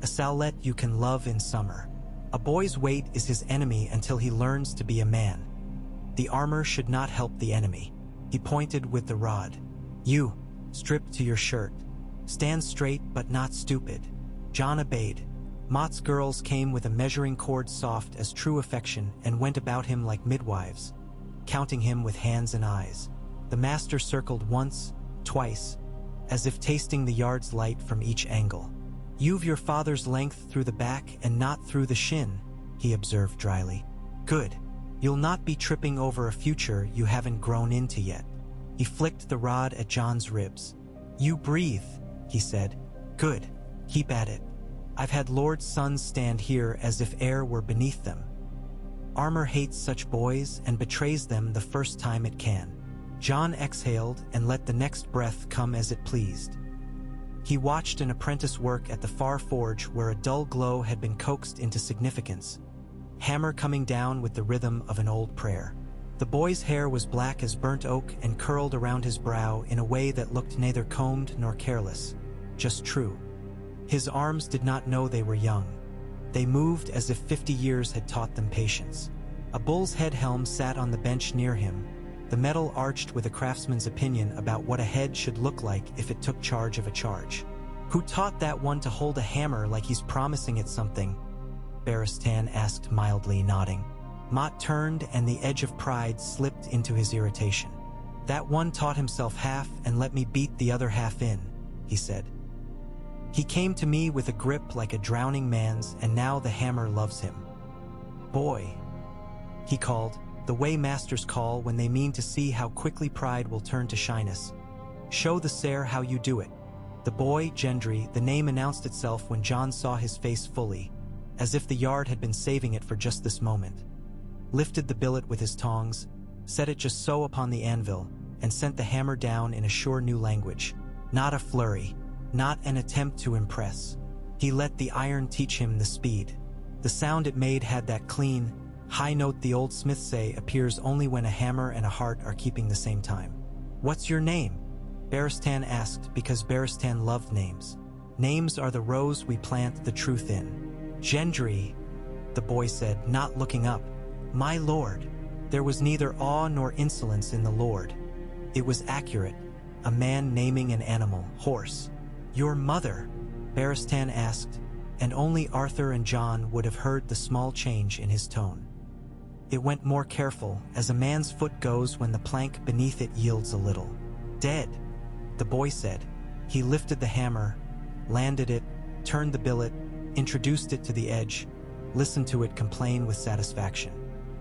A sallet you can love in summer. A boy's weight is his enemy until he learns to be a man. The armor should not help the enemy." He pointed with the rod. "You, strip to your shirt. Stand straight but not stupid." Jon obeyed. Mott's girls came with a measuring cord soft as true affection and went about him like midwives, counting him with hands and eyes. The master circled once, twice, as if tasting the yard's light from each angle. "You've your father's length through the back and not through the shin," he observed dryly. "Good. You'll not be tripping over a future you haven't grown into yet." He flicked the rod at Jon's ribs. "You breathe," he said. "Good. Keep at it. I've had lords' sons stand here as if air were beneath them. Armor hates such boys and betrays them the first time it can." Jon exhaled and let the next breath come as it pleased. He watched an apprentice work at the far forge where a dull glow had been coaxed into significance, hammer coming down with the rhythm of an old prayer. The boy's hair was black as burnt oak and curled around his brow in a way that looked neither combed nor careless, just true. His arms did not know they were young. They moved as if 50 years had taught them patience. A bull's head helm sat on the bench near him, the metal arched with a craftsman's opinion about what a head should look like if it took charge of a charge. "Who taught that one to hold a hammer like he's promising it something?" Barristan asked mildly, nodding. Mott turned and the edge of pride slipped into his irritation. That one taught himself half and let me beat the other half in, he said. He came to me with a grip like a drowning man's, and now the hammer loves him. Boy, he called, the way masters call when they mean to see how quickly pride will turn to shyness. Show the sire how you do it. The boy, Gendry, the name announced itself when Jon saw his face fully, as if the yard had been saving it for just this moment. Lifted the billet with his tongs, set it just so upon the anvil, and sent the hammer down in a sure new language. Not a flurry, not an attempt to impress. He let the iron teach him the speed. The sound it made had that clean, high note the old smiths say appears only when a hammer and a heart are keeping the same time. What's your name? Barristan asked, because Barristan loved names. Names are the rows we plant the truth in. Gendry, the boy said, not looking up. My lord. There was neither awe nor insolence in the lord. It was accurate, a man naming an animal, horse. Your mother? Barristan asked, and only Arthur and Jon would have heard the small change in his tone. It went more careful, as a man's foot goes when the plank beneath it yields a little. Dead, the boy said. He lifted the hammer, landed it, turned the billet, introduced it to the edge, listened to it complain with satisfaction.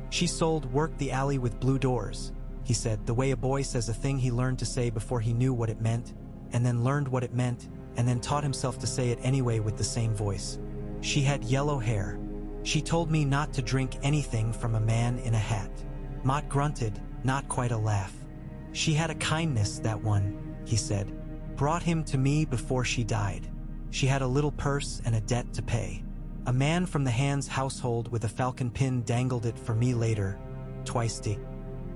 She sold work the alley with blue doors, he said, the way a boy says a thing he learned to say before he knew what it meant, and then learned what it meant, and then taught himself to say it anyway with the same voice. She had yellow hair. She told me not to drink anything from a man in a hat. Mott grunted, not quite a laugh. She had a kindness, that one, he said. Brought him to me before she died. She had a little purse and a debt to pay. A man from the Hand's household with a falcon pin dangled it for me later, twice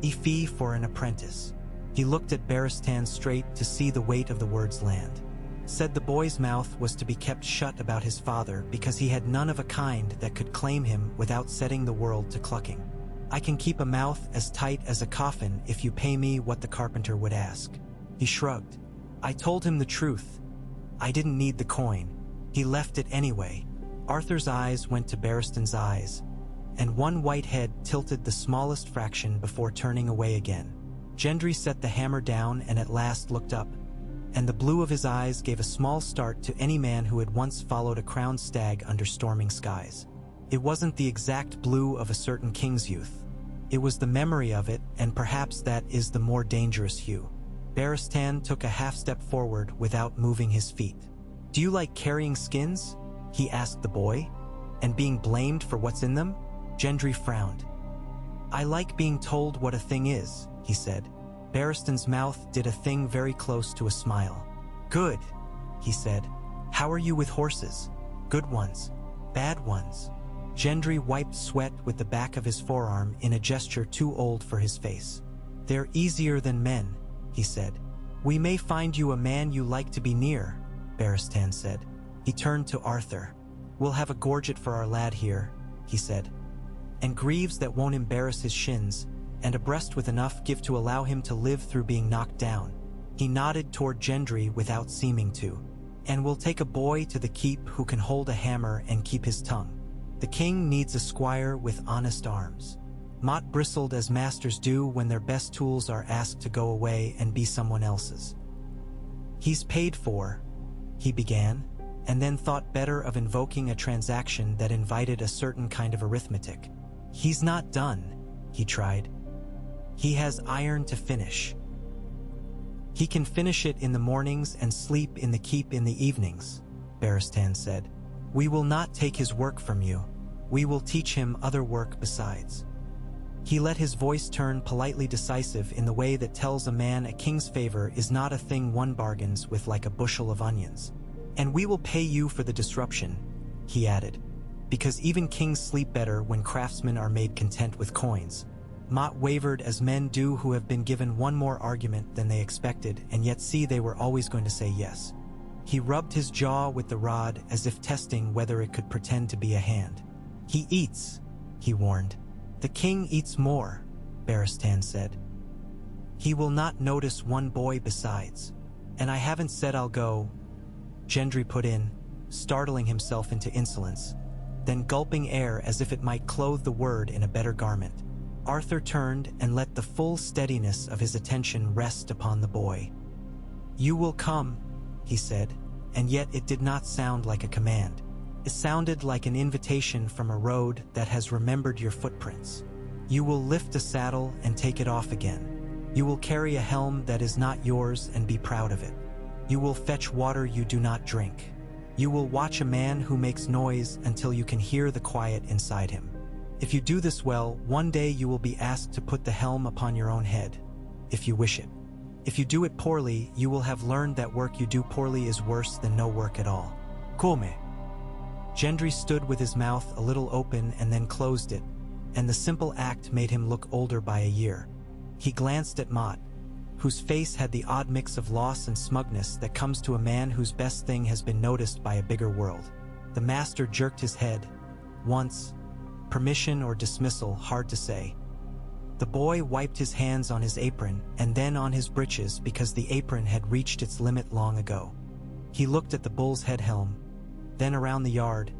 a fee for an apprentice. He looked at Barristan straight to see the weight of the words land. Said the boy's mouth was to be kept shut about his father because he had none of a kind that could claim him without setting the world to clucking. I can keep a mouth as tight as a coffin if you pay me what the carpenter would ask. He shrugged. I told him the truth. I didn't need the coin. He left it anyway. Arthur's eyes went to Barristan's eyes, and one white head tilted the smallest fraction before turning away again. Gendry set the hammer down and at last looked up, and the blue of his eyes gave a small start to any man who had once followed a crowned stag under storming skies. It wasn't the exact blue of a certain king's youth. It was the memory of it, and perhaps that is the more dangerous hue. Barristan took a half-step forward without moving his feet. Do you like carrying skins? He asked the boy. And being blamed for what's in them? Gendry frowned. I like being told what a thing is, he said. Barristan's mouth did a thing very close to a smile. Good, he said. How are you with horses? Good ones. Bad ones. Gendry wiped sweat with the back of his forearm in a gesture too old for his face. They're easier than men, he said. We may find you a man you like to be near, Barristan said. He turned to Arthur. We'll have a gorget for our lad here, he said. And greaves that won't embarrass his shins, and a breast with enough give to allow him to live through being knocked down. He nodded toward Gendry without seeming to. And we'll take a boy to the keep who can hold a hammer and keep his tongue. The king needs a squire with honest arms. Mott bristled as masters do when their best tools are asked to go away and be someone else's. He's paid for, he began, and then thought better of invoking a transaction that invited a certain kind of arithmetic. He's not done, he tried. He has iron to finish. He can finish it in the mornings and sleep in the keep in the evenings, Barristan said. We will not take his work from you. We will teach him other work besides. He let his voice turn politely decisive in the way that tells a man a king's favor is not a thing one bargains with like a bushel of onions. And we will pay you for the disruption, he added, because even kings sleep better when craftsmen are made content with coins. Mott wavered as men do who have been given one more argument than they expected and yet see they were always going to say yes. He rubbed his jaw with the rod as if testing whether it could pretend to be a hand. He eats, he warned. The king eats more, Barristan said. He will not notice one boy besides. And I haven't said I'll go, Gendry put in, startling himself into insolence, then gulping air as if it might clothe the word in a better garment. Arthur turned and let the full steadiness of his attention rest upon the boy. "You will come," he said, and yet it did not sound like a command. It sounded like an invitation from a road that has remembered your footprints. "You will lift a saddle and take it off again. You will carry a helm that is not yours and be proud of it. You will fetch water you do not drink. You will watch a man who makes noise until you can hear the quiet inside him. If you do this well, one day you will be asked to put the helm upon your own head, if you wish it. If you do it poorly, you will have learned that work you do poorly is worse than no work at all. Come." Gendry stood with his mouth a little open and then closed it, and the simple act made him look older by a year. He glanced at Mott, whose face had the odd mix of loss and smugness that comes to a man whose best thing has been noticed by a bigger world. The master jerked his head. Once. Permission or dismissal, hard to say. The boy wiped his hands on his apron and then on his breeches because the apron had reached its limit long ago. He looked at the bull's head helm, then around the yard,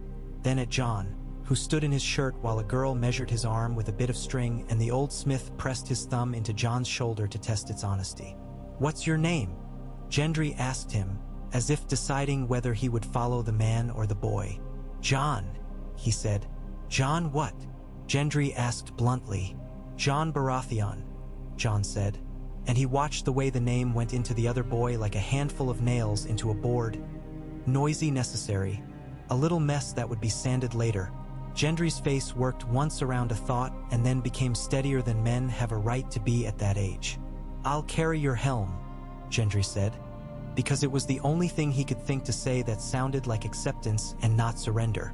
then at Jon, who stood in his shirt while a girl measured his arm with a bit of string, and the old smith pressed his thumb into Jon's shoulder to test its honesty. "What's your name?" Gendry asked him, as if deciding whether he would follow the man or the boy. "Jon," he said. "Jon what?" Gendry asked bluntly. "Jon Baratheon," Jon said, and he watched the way the name went into the other boy like a handful of nails into a board. Noisy necessary, a little mess that would be sanded later. Gendry's face worked once around a thought and then became steadier than men have a right to be at that age. "I'll carry your helm," Gendry said, because it was the only thing he could think to say that sounded like acceptance and not surrender.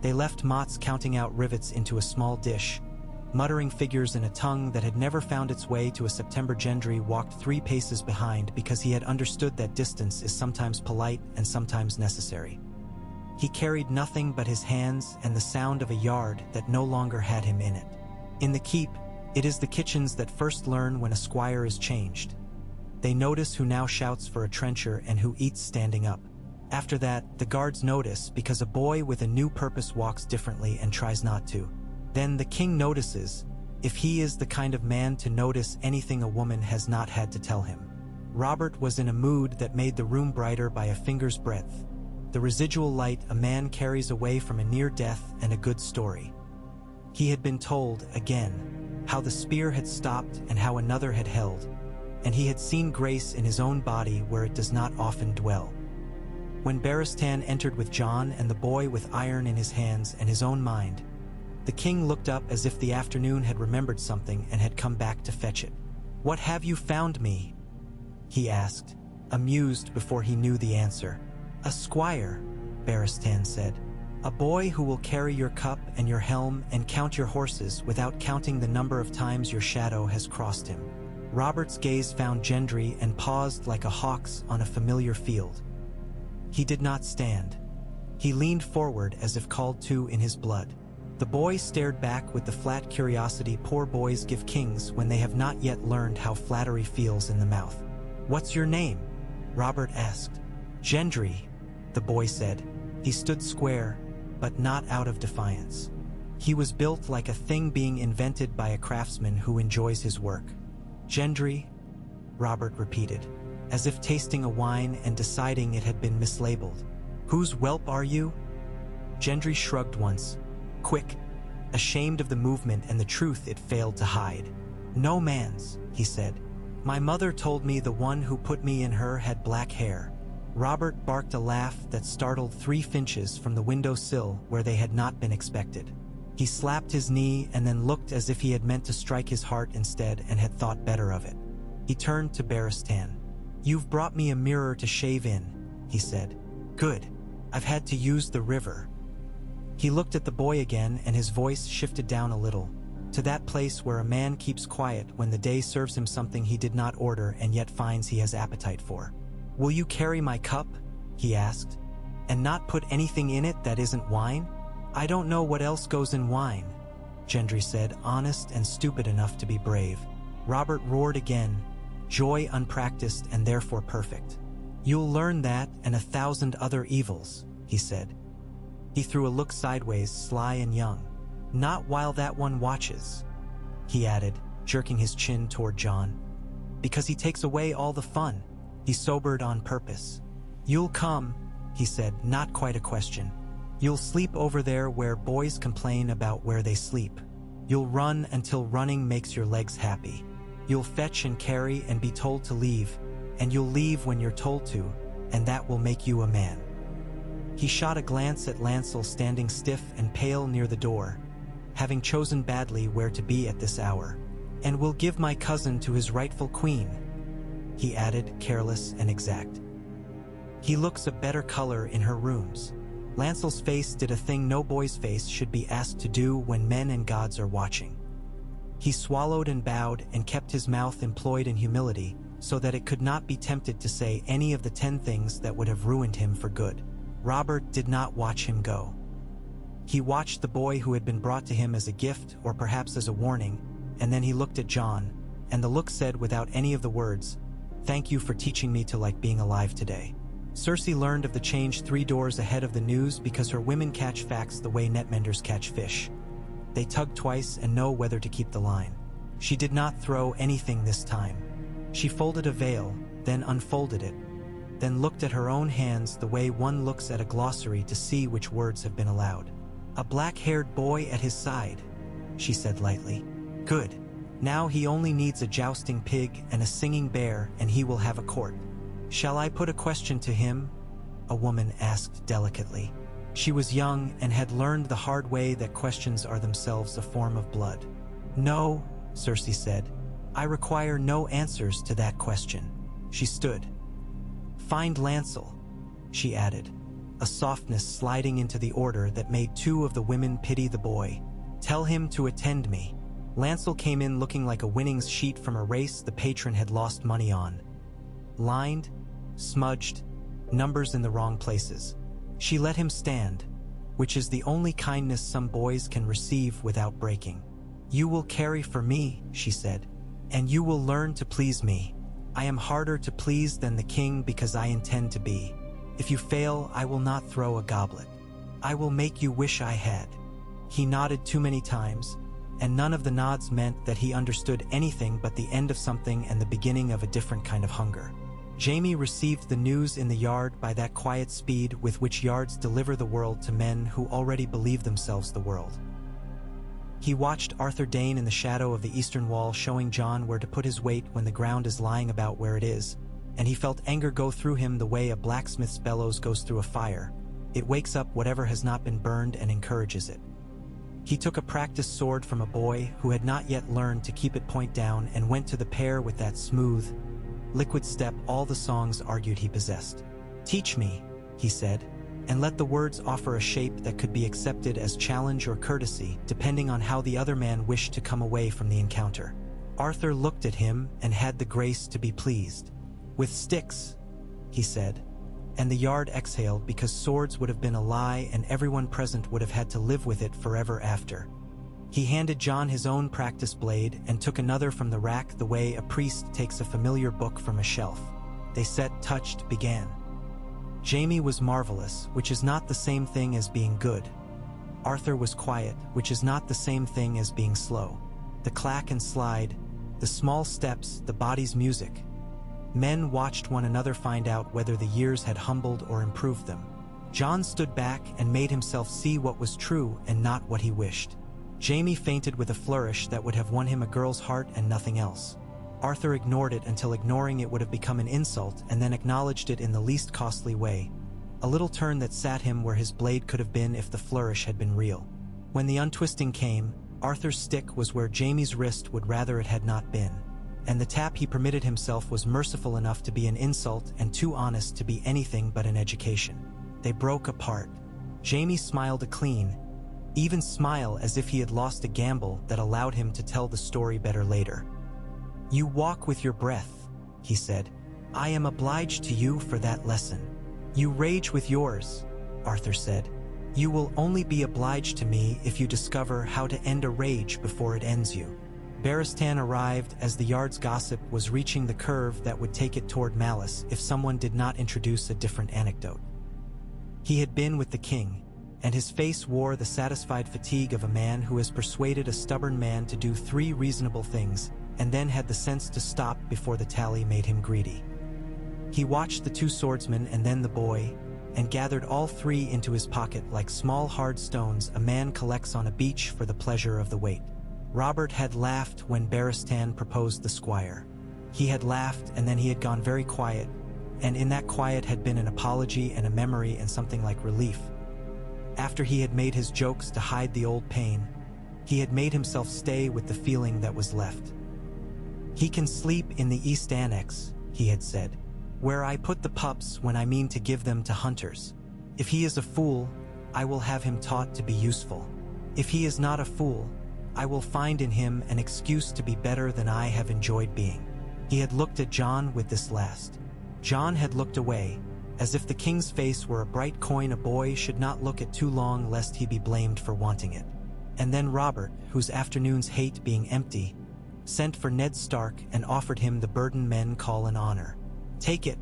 They left Mott's counting out rivets into a small dish, muttering figures in a tongue that had never found its way to a September. Gendry walked 3 paces behind because he had understood that distance is sometimes polite and sometimes necessary. He carried nothing but his hands and the sound of a yard that no longer had him in it. In the keep, it is the kitchens that first learn when a squire is changed. They notice who now shouts for a trencher and who eats standing up. After that, the guards notice because a boy with a new purpose walks differently and tries not to. Then the king notices, if he is the kind of man to notice anything a woman has not had to tell him. Robert was in a mood that made the room brighter by a finger's breadth. The residual light a man carries away from a near death and a good story. He had been told, again, how the spear had stopped and how another had held, and he had seen grace in his own body where it does not often dwell. When Barristan entered with Jon and the boy with iron in his hands and his own mind, the king looked up as if the afternoon had remembered something and had come back to fetch it. "What have you found me?" he asked, amused before he knew the answer. "A squire," Barristan said. "A boy who will carry your cup and your helm and count your horses without counting the number of times your shadow has crossed him." Robert's gaze found Gendry and paused like a hawk's on a familiar field. He did not stand. He leaned forward as if called to in his blood. The boy stared back with the flat curiosity poor boys give kings when they have not yet learned how flattery feels in the mouth. "What's your name?" Robert asked. "Gendry," the boy said. He stood square, but not out of defiance. He was built like a thing being invented by a craftsman who enjoys his work. "Gendry," Robert repeated, as if tasting a wine and deciding it had been mislabeled. "Whose whelp are you?" Gendry shrugged once, quick, ashamed of the movement and the truth it failed to hide. "No man's," he said. "My mother told me the one who put me in her had black hair." Robert barked a laugh that startled 3 finches from the window sill where they had not been expected. He slapped his knee and then looked as if he had meant to strike his heart instead and had thought better of it. He turned to Barristan. "You've brought me a mirror to shave in," he said. "Good. I've had to use the river." He looked at the boy again and his voice shifted down a little, to that place where a man keeps quiet when the day serves him something he did not order and yet finds he has appetite for. "Will you carry my cup?" he asked, "and not put anything in it that isn't wine?" "I don't know what else goes in wine," Gendry said, honest and stupid enough to be brave. Robert roared again, joy unpracticed and therefore perfect. "You'll learn that and 1,000 other evils," he said. He threw a look sideways, sly and young. "Not while that one watches." he added, jerking his chin toward Jon. Because he takes away all the fun. He sobered on purpose. You'll come, he said, not quite a question. You'll sleep over there where boys complain about where they sleep. You'll run until running makes your legs happy. You'll fetch and carry and be told to leave, and you'll leave when you're told to, and that will make you a man. He shot a glance at Lancel standing stiff and pale near the door, having chosen badly where to be at this hour. And will give my cousin to his rightful queen, he added, careless and exact. He looks a better color in her rooms. Lancel's face did a thing no boy's face should be asked to do when men and gods are watching. He swallowed and bowed and kept his mouth employed in humility so that it could not be tempted to say any of the 10 things that would have ruined him for good. Robert did not watch him go. He watched the boy who had been brought to him as a gift or perhaps as a warning, and then he looked at Jon, and the look said without any of the words, "Thank you for teaching me to like being alive today." Cersei learned of the change 3 doors ahead of the news because her women catch facts the way netmenders catch fish. They tug twice and know whether to keep the line. She did not throw anything this time. She folded a veil, then unfolded it, then looked at her own hands the way one looks at a glossary to see which words have been allowed. "A black-haired boy at his side," she said lightly. "Good. Now he only needs a jousting pig and a singing bear and he will have a court. Shall I put a question to him?" a woman asked delicately. She was young and had learned the hard way that questions are themselves a form of blood. "No," Cersei said. "I require no answers to that question." She stood. "Find Lancel," she added, a softness sliding into the order that made 2 of the women pity the boy. "Tell him to attend me." Lancel came in looking like a winnings sheet from a race the patron had lost money on. Lined, smudged, numbers in the wrong places. She let him stand, which is the only kindness some boys can receive without breaking. "You will carry for me," she said, "and you will learn to please me. I am harder to please than the king because I intend to be. If you fail, I will not throw a goblet. I will make you wish I had." He nodded too many times, and none of the nods meant that he understood anything but the end of something and the beginning of a different kind of hunger. Jaime received the news in the yard by that quiet speed with which yards deliver the world to men who already believe themselves the world. He watched Arthur Dane in the shadow of the eastern wall showing Jon where to put his weight when the ground is lying about where it is, and he felt anger go through him the way a blacksmith's bellows goes through a fire. It wakes up whatever has not been burned and encourages it. He took a practiced sword from a boy who had not yet learned to keep it point down and went to the pair with that smooth, liquid step all the songs argued he possessed. "Teach me," he said, and let the words offer a shape that could be accepted as challenge or courtesy, depending on how the other man wished to come away from the encounter. Arthur looked at him and had the grace to be pleased. "With sticks," he said, and the yard exhaled because swords would have been a lie and everyone present would have had to live with it forever after. He handed Jon his own practice blade and took another from the rack the way a priest takes a familiar book from a shelf. They set, touched, began. Jaime was marvelous, which is not the same thing as being good. Arthur was quiet, which is not the same thing as being slow. The clack and slide, the small steps, the body's music. Men watched one another find out whether the years had humbled or improved them. Jon stood back and made himself see what was true and not what he wished. Jaime feinted with a flourish that would have won him a girl's heart and nothing else. Arthur ignored it until ignoring it would have become an insult and then acknowledged it in the least costly way. A little turn that sat him where his blade could have been if the flourish had been real. When the untwisting came, Arthur's stick was where Jaime's wrist would rather it had not been, and the tap he permitted himself was merciful enough to be an insult and too honest to be anything but an education. They broke apart. Jaime smiled a clean, even smile as if he had lost a gamble that allowed him to tell the story better later. "You walk with your breath," he said. "I am obliged to you for that lesson." "You rage with yours," Arthur said. "You will only be obliged to me if you discover how to end a rage before it ends you." Barristan arrived as the yard's gossip was reaching the curve that would take it toward malice if someone did not introduce a different anecdote. He had been with the king, and his face wore the satisfied fatigue of a man who has persuaded a stubborn man to do 3 reasonable things, and then had the sense to stop before the tally made him greedy. He watched the 2 swordsmen and then the boy, and gathered all 3 into his pocket like small hard stones a man collects on a beach for the pleasure of the weight. Robert had laughed when Barristan proposed the squire. He had laughed, and then he had gone very quiet, and in that quiet had been an apology and a memory and something like relief. After he had made his jokes to hide the old pain, he had made himself stay with the feeling that was left. "He can sleep in the East Annex," he had said, "where I put the pups when I mean to give them to hunters. If he is a fool, I will have him taught to be useful. If he is not a fool, I will find in him an excuse to be better than I have enjoyed being." He had looked at Jon with this last. Jon had looked away, as if the king's face were a bright coin a boy should not look at too long lest he be blamed for wanting it. And then Robert, whose afternoons hate being empty, sent for Ned Stark and offered him the burden men call an honor. "Take it,"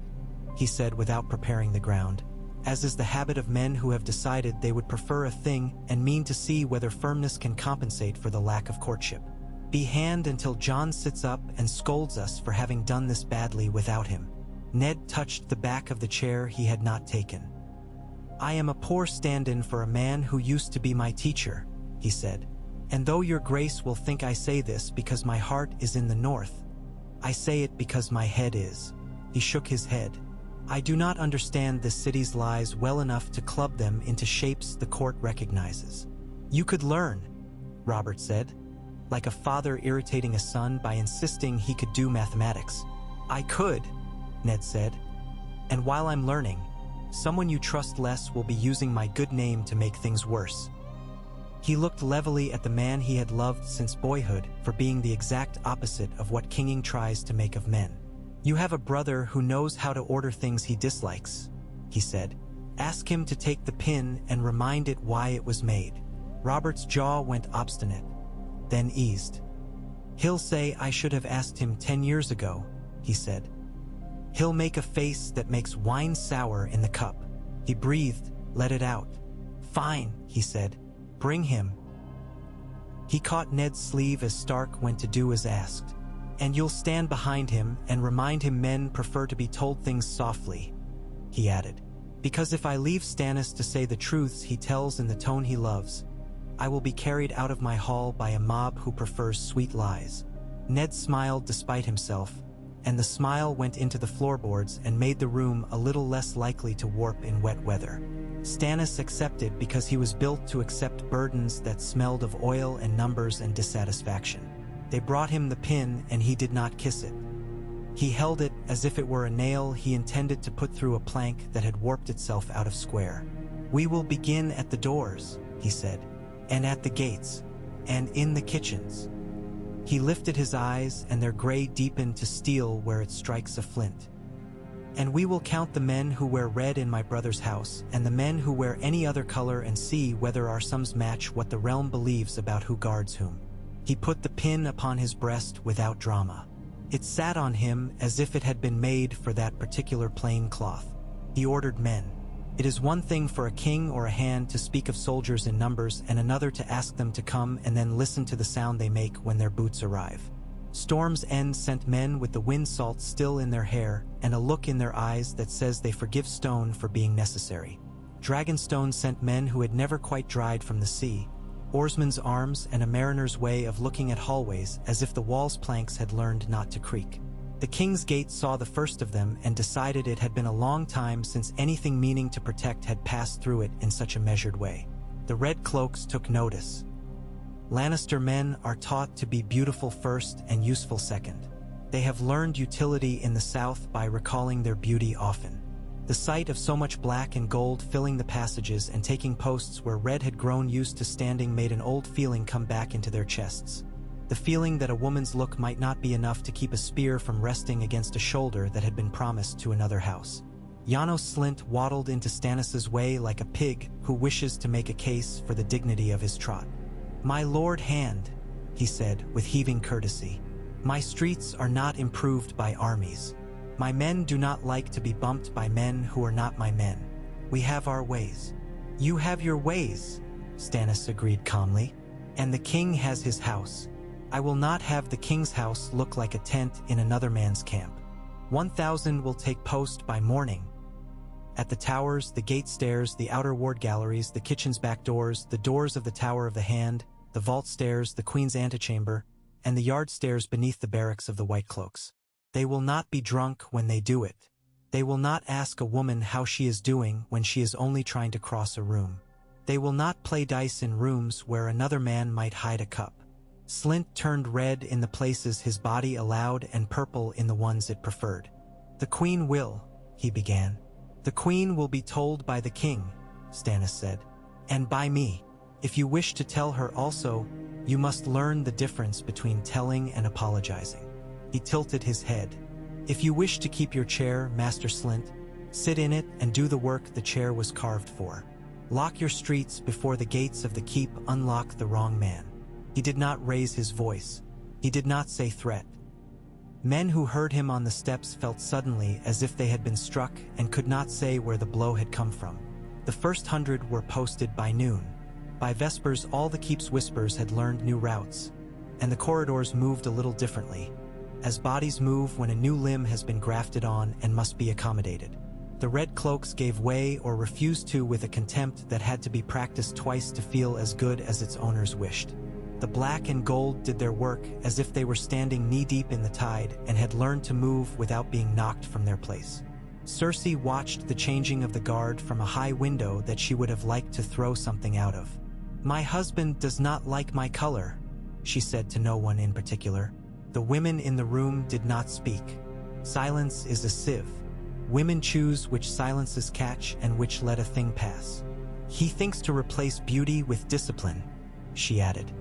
he said without preparing the ground, as is the habit of men who have decided they would prefer a thing and mean to see whether firmness can compensate for the lack of courtship. "Be hand until Jon sits up and scolds us for having done this badly without him." Ned touched the back of the chair he had not taken. "I am a poor stand-in for a man who used to be my teacher," he said, "and though your grace will think I say this because my heart is in the north, I say it because my head is." He shook his head. "I do not understand this city's lies well enough to club them into shapes the court recognizes." "You could learn," Robert said, like a father irritating a son by insisting he could do mathematics. "I could," Ned said, "and while I'm learning, someone you trust less will be using my good name to make things worse." He looked levelly at the man he had loved since boyhood for being the exact opposite of what kinging tries to make of men. "You have a brother who knows how to order things he dislikes," he said. "Ask him to take the pin and remind it why it was made." Robert's jaw went obstinate, then eased. "He'll say I should have asked him 10 years ago," he said. "He'll make a face that makes wine sour in the cup." He breathed, let it out. "Fine," he said. "Bring him." He caught Ned's sleeve as Stark went to do as asked. "And you'll stand behind him and remind him men prefer to be told things softly," he added. "Because if I leave Stannis to say the truths he tells in the tone he loves, I will be carried out of my hall by a mob who prefers sweet lies." Ned smiled despite himself, and the smile went into the floorboards and made the room a little less likely to warp in wet weather. Stannis accepted because he was built to accept burdens that smelled of oil and numbers and dissatisfaction. They brought him the pin and he did not kiss it. He held it as if it were a nail he intended to put through a plank that had warped itself out of square. "We will begin at the doors," he said, "and at the gates, and in the kitchens." He lifted his eyes and their gray deepened to steel where it strikes a flint. "And we will count the men who wear red in my brother's house and the men who wear any other color and see whether our sums match what the realm believes about who guards whom." He put the pin upon his breast without drama. It sat on him as if it had been made for that particular plain cloth. He ordered men. It is one thing for a king or a hand to speak of soldiers in numbers and another to ask them to come and then listen to the sound they make when their boots arrive. Storm's End sent men with the wind salt still in their hair and a look in their eyes that says they forgive stone for being necessary. Dragonstone sent men who had never quite dried from the sea, oarsmen's arms and a mariner's way of looking at hallways as if the wall's planks had learned not to creak. The King's Gate saw the first of them and decided it had been a long time since anything meaning to protect had passed through it in such a measured way. The Red Cloaks took notice. Lannister men are taught to be beautiful first and useful second. They have learned utility in the South by recalling their beauty often. The sight of so much black and gold filling the passages and taking posts where red had grown used to standing made an old feeling come back into their chests. The feeling that a woman's look might not be enough to keep a spear from resting against a shoulder that had been promised to another house. Janos Slint waddled into Stannis's way like a pig who wishes to make a case for the dignity of his trot. "My lord hand," he said with heaving courtesy. "My streets are not improved by armies. My men do not like to be bumped by men who are not my men. We have our ways." You have your ways, Stannis agreed calmly, and the king has his house. I will not have the king's house look like a tent in another man's camp. 1,000 will take post by morning. At the towers, the gate stairs, the outer ward galleries, the kitchen's back doors, the doors of the Tower of the Hand, the vault stairs, the queen's antechamber, and the yard stairs beneath the barracks of the White Cloaks. They will not be drunk when they do it. They will not ask a woman how she is doing when she is only trying to cross a room. They will not play dice in rooms where another man might hide a cup. Slint turned red in the places his body allowed and purple in the ones it preferred. The queen will, he began. The queen will be told by the king, Stannis said, and by me. If you wish to tell her also, you must learn the difference between telling and apologizing. He tilted his head. If you wish to keep your chair, Master Slint, sit in it and do the work the chair was carved for. Lock your streets before the gates of the keep, unlock the wrong man. He did not raise his voice. He did not say threat. Men who heard him on the steps felt suddenly as if they had been struck and could not say where the blow had come from. The first 100 were posted by noon. By vespers, all the keep's whispers had learned new routes, and the corridors moved a little differently, as bodies move when a new limb has been grafted on and must be accommodated. The red cloaks gave way or refused to with a contempt that had to be practiced twice to feel as good as its owners wished. The black and gold did their work as if they were standing knee-deep in the tide and had learned to move without being knocked from their place. Cersei watched the changing of the guard from a high window that she would have liked to throw something out of. "My husband does not like my color," she said to no one in particular. The women in the room did not speak. Silence is a sieve. Women choose which silences catch and which let a thing pass. "He thinks to replace beauty with discipline," she added.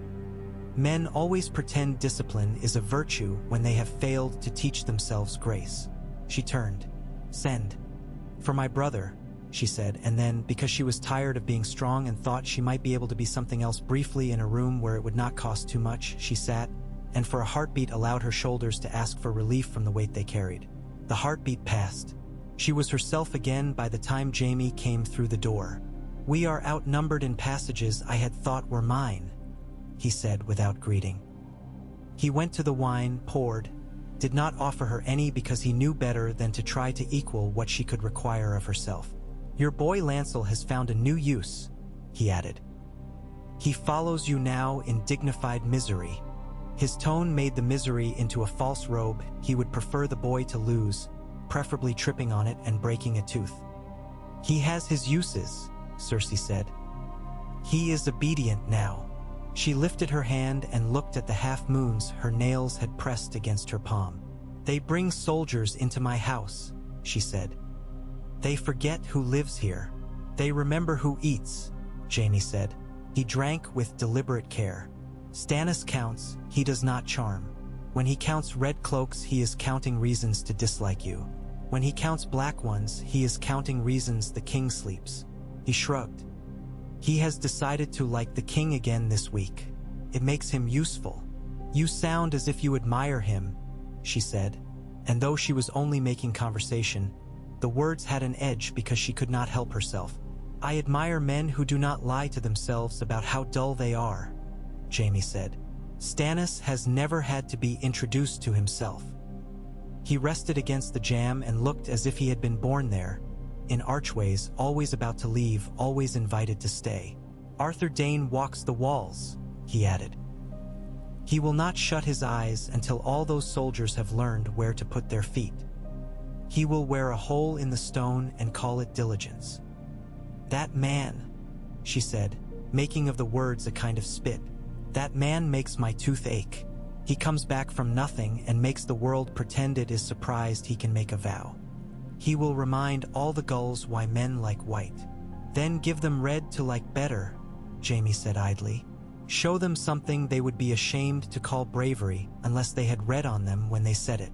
"Men always pretend discipline is a virtue when they have failed to teach themselves grace." She turned. "Send. For my brother," she said, and then, because she was tired of being strong and thought she might be able to be something else briefly in a room where it would not cost too much, she sat, and for a heartbeat allowed her shoulders to ask for relief from the weight they carried. The heartbeat passed. She was herself again by the time Jaime came through the door. "We are outnumbered in passages I had thought were mine," he said without greeting. He went to the wine, poured, did not offer her any because he knew better than to try to equal what she could require of herself. "Your boy Lancel has found a new use," he added. "He follows you now in dignified misery." His tone made the misery into a false robe he would prefer the boy to lose, preferably tripping on it and breaking a tooth. "He has his uses," Cersei said. "He is obedient now." She lifted her hand and looked at the half-moons her nails had pressed against her palm. "They bring soldiers into my house," she said. "They forget who lives here. They remember who eats," Jaime said. He drank with deliberate care. "Stannis counts, he does not charm. When he counts red cloaks, he is counting reasons to dislike you. When he counts black ones, he is counting reasons the king sleeps." He shrugged. "He has decided to like the king again this week. It makes him useful." "You sound as if you admire him," she said, and though she was only making conversation, the words had an edge because she could not help herself. "I admire men who do not lie to themselves about how dull they are," Jaime said. "Stannis has never had to be introduced to himself." He rested against the jamb and looked as if he had been born there, in archways, always about to leave, always invited to stay. "Arthur Dayne walks the walls," he added. "He will not shut his eyes until all those soldiers have learned where to put their feet. He will wear a hole in the stone and call it diligence." "That man," she said, making of the words a kind of spit, "that man makes my tooth ache. He comes back from nothing and makes the world pretend it is surprised he can make a vow. He will remind all the gulls why men like white. Then give them red to like better," Jaime said idly. "Show them something they would be ashamed to call bravery unless they had red on them when they said it."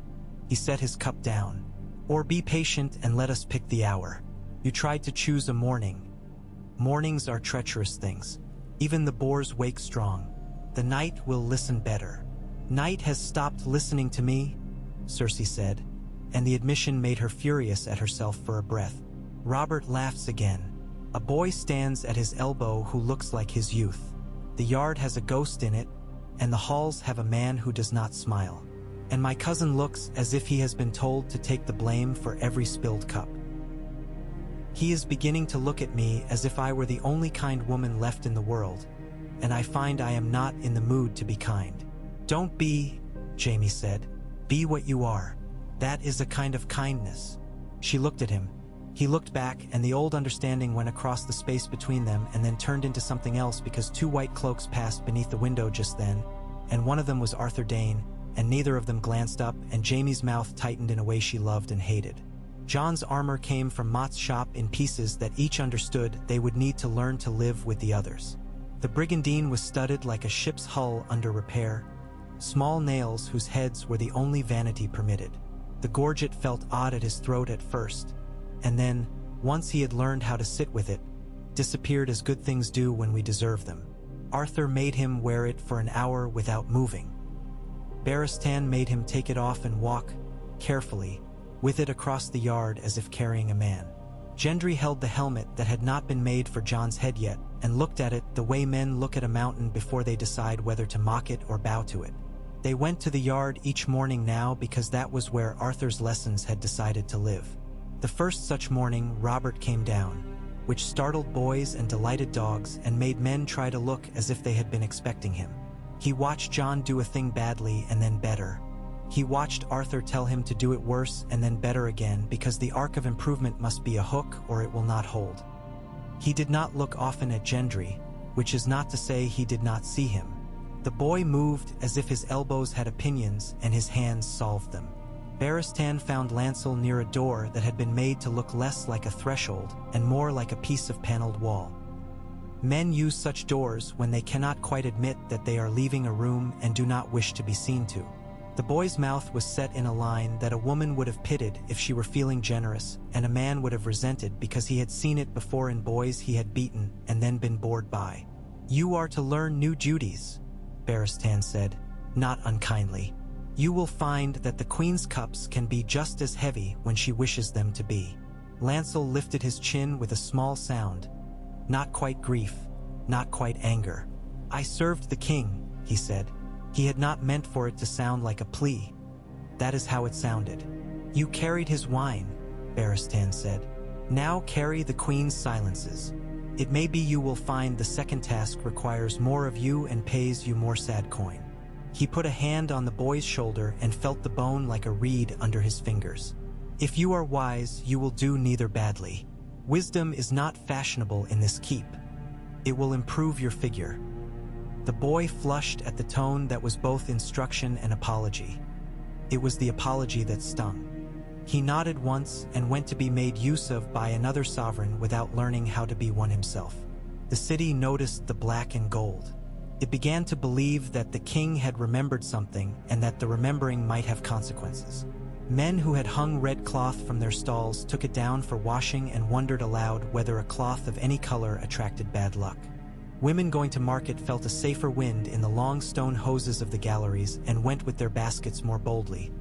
He set his cup down. "Or be patient and let us pick the hour. You tried to choose a morning. Mornings are treacherous things. Even the boars wake strong. The night will listen better." "Night has stopped listening to me," Cersei said, and the admission made her furious at herself for a breath. "Robert laughs again. A boy stands at his elbow who looks like his youth. The yard has a ghost in it, and the halls have a man who does not smile. And my cousin looks as if he has been told to take the blame for every spilled cup. He is beginning to look at me as if I were the only kind woman left in the world, and I find I am not in the mood to be kind. Don't be, Jaime said. Be what you are. That is a kind of kindness. She looked at him. He looked back, and the old understanding went across the space between them and then turned into something else because two white cloaks passed beneath the window just then, and one of them was Arthur Dane, and neither of them glanced up, and Jaime's mouth tightened in a way she loved and hated. Jon's armor came from Mott's shop in pieces that each understood they would need to learn to live with the others. The brigandine was studded like a ship's hull under repair, small nails whose heads were the only vanity permitted. The gorget felt odd at his throat at first, and then, once he had learned how to sit with it, disappeared as good things do when we deserve them. Arthur made him wear it for an hour without moving. Barristan made him take it off and walk, carefully, with it across the yard as if carrying a man. Gendry held the helmet that had not been made for Jon's head yet, and looked at it the way men look at a mountain before they decide whether to mock it or bow to it. They went to the yard each morning now because that was where Arthur's lessons had decided to live. The first such morning, Robert came down, which startled boys and delighted dogs and made men try to look as if they had been expecting him. He watched Jon do a thing badly and then better. He watched Arthur tell him to do it worse and then better again because the arc of improvement must be a hook or it will not hold. He did not look often at Gendry, which is not to say he did not see him. The boy moved as if his elbows had opinions and his hands solved them. Barristan found Lancel near a door that had been made to look less like a threshold and more like a piece of paneled wall. Men use such doors when they cannot quite admit that they are leaving a room and do not wish to be seen to. The boy's mouth was set in a line that a woman would have pitied if she were feeling generous, and a man would have resented because he had seen it before in boys he had beaten and then been bored by. "You are to learn new duties," Barristan said, not unkindly. "You will find that the Queen's cups can be just as heavy when she wishes them to be." Lancel lifted his chin with a small sound. Not quite grief, not quite anger. "I served the king," he said. He had not meant for it to sound like a plea. That is how it sounded. "You carried his wine," Barristan said. "Now carry the Queen's silences. It may be you will find the second task requires more of you and pays you more sad coin." He put a hand on the boy's shoulder and felt the bone like a reed under his fingers. "If you are wise, you will do neither badly. Wisdom is not fashionable in this keep. It will improve your figure." The boy flushed at the tone that was both instruction and apology. It was the apology that stung. He nodded once and went to be made use of by another sovereign without learning how to be one himself. The city noticed the black and gold. It began to believe that the king had remembered something and that the remembering might have consequences. Men who had hung red cloth from their stalls took it down for washing and wondered aloud whether a cloth of any color attracted bad luck. Women going to market felt a safer wind in the long stone hoses of the galleries and went with their baskets more boldly,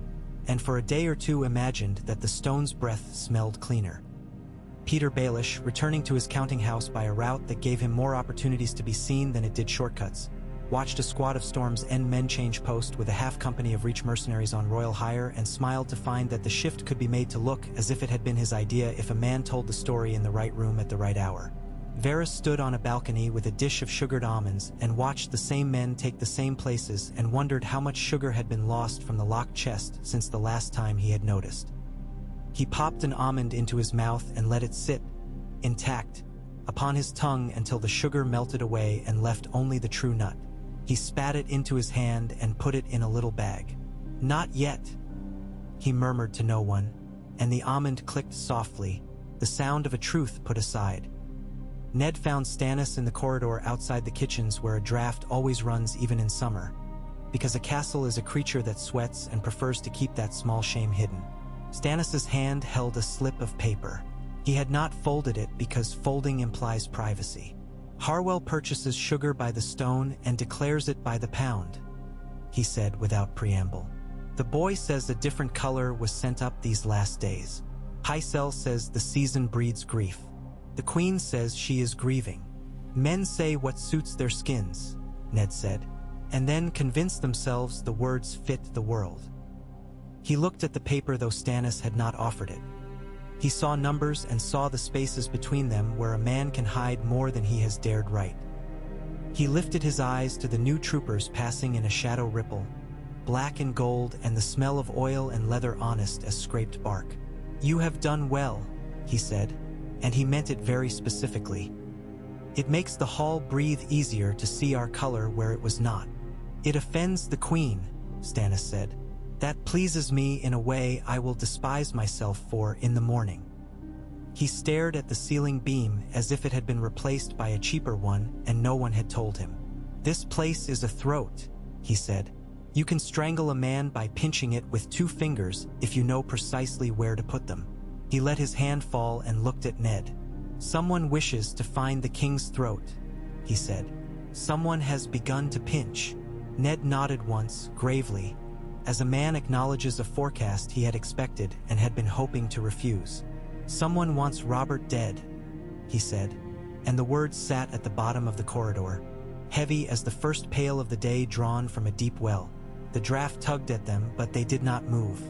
and for a day or two imagined that the stone's breath smelled cleaner. Peter Baelish, returning to his counting house by a route that gave him more opportunities to be seen than it did shortcuts, watched a squad of Storm's End men change post with a half-company of Reach mercenaries on royal hire and smiled to find that the shift could be made to look as if it had been his idea if a man told the story in the right room at the right hour. Varys stood on a balcony with a dish of sugared almonds and watched the same men take the same places and wondered how much sugar had been lost from the locked chest since the last time he had noticed. He popped an almond into his mouth and let it sit, intact, upon his tongue until the sugar melted away and left only the true nut. He spat it into his hand and put it in a little bag. "Not yet," he murmured to no one, and the almond clicked softly, the sound of a truth put aside. Ned found Stannis in the corridor outside the kitchens where a draft always runs even in summer, because a castle is a creature that sweats and prefers to keep that small shame hidden. Stannis's hand held a slip of paper. He had not folded it because folding implies privacy. "Harwell purchases sugar by the stone and declares it by the pound," he said without preamble. "The boy says a different color was sent up these last days. Pycelle says the season breeds grief. The queen says she is grieving. Men say what suits their skins, Ned said, and then convince themselves the words fit the world. He looked at the paper though Stannis had not offered it. He saw numbers and saw the spaces between them where a man can hide more than he has dared write. He lifted his eyes to the new troopers passing in a shadow ripple, black and gold and the smell of oil and leather honest as scraped bark. "You have done well," he said, and he meant it very specifically. "It makes the hall breathe easier to see our color where it was not." "It offends the queen," Stannis said. "That pleases me in a way I will despise myself for in the morning." He stared at the ceiling beam as if it had been replaced by a cheaper one and no one had told him. "This place is a throat," he said. "You can strangle a man by pinching it with 2 fingers if you know precisely where to put them." He let his hand fall and looked at Ned. "Someone wishes to find the king's throat," he said. "Someone has begun to pinch." Ned nodded once, gravely, as a man acknowledges a forecast he had expected and had been hoping to refuse. "Someone wants Robert dead," he said, and the words sat at the bottom of the corridor, heavy as the first pail of the day drawn from a deep well. The draft tugged at them, but they did not move.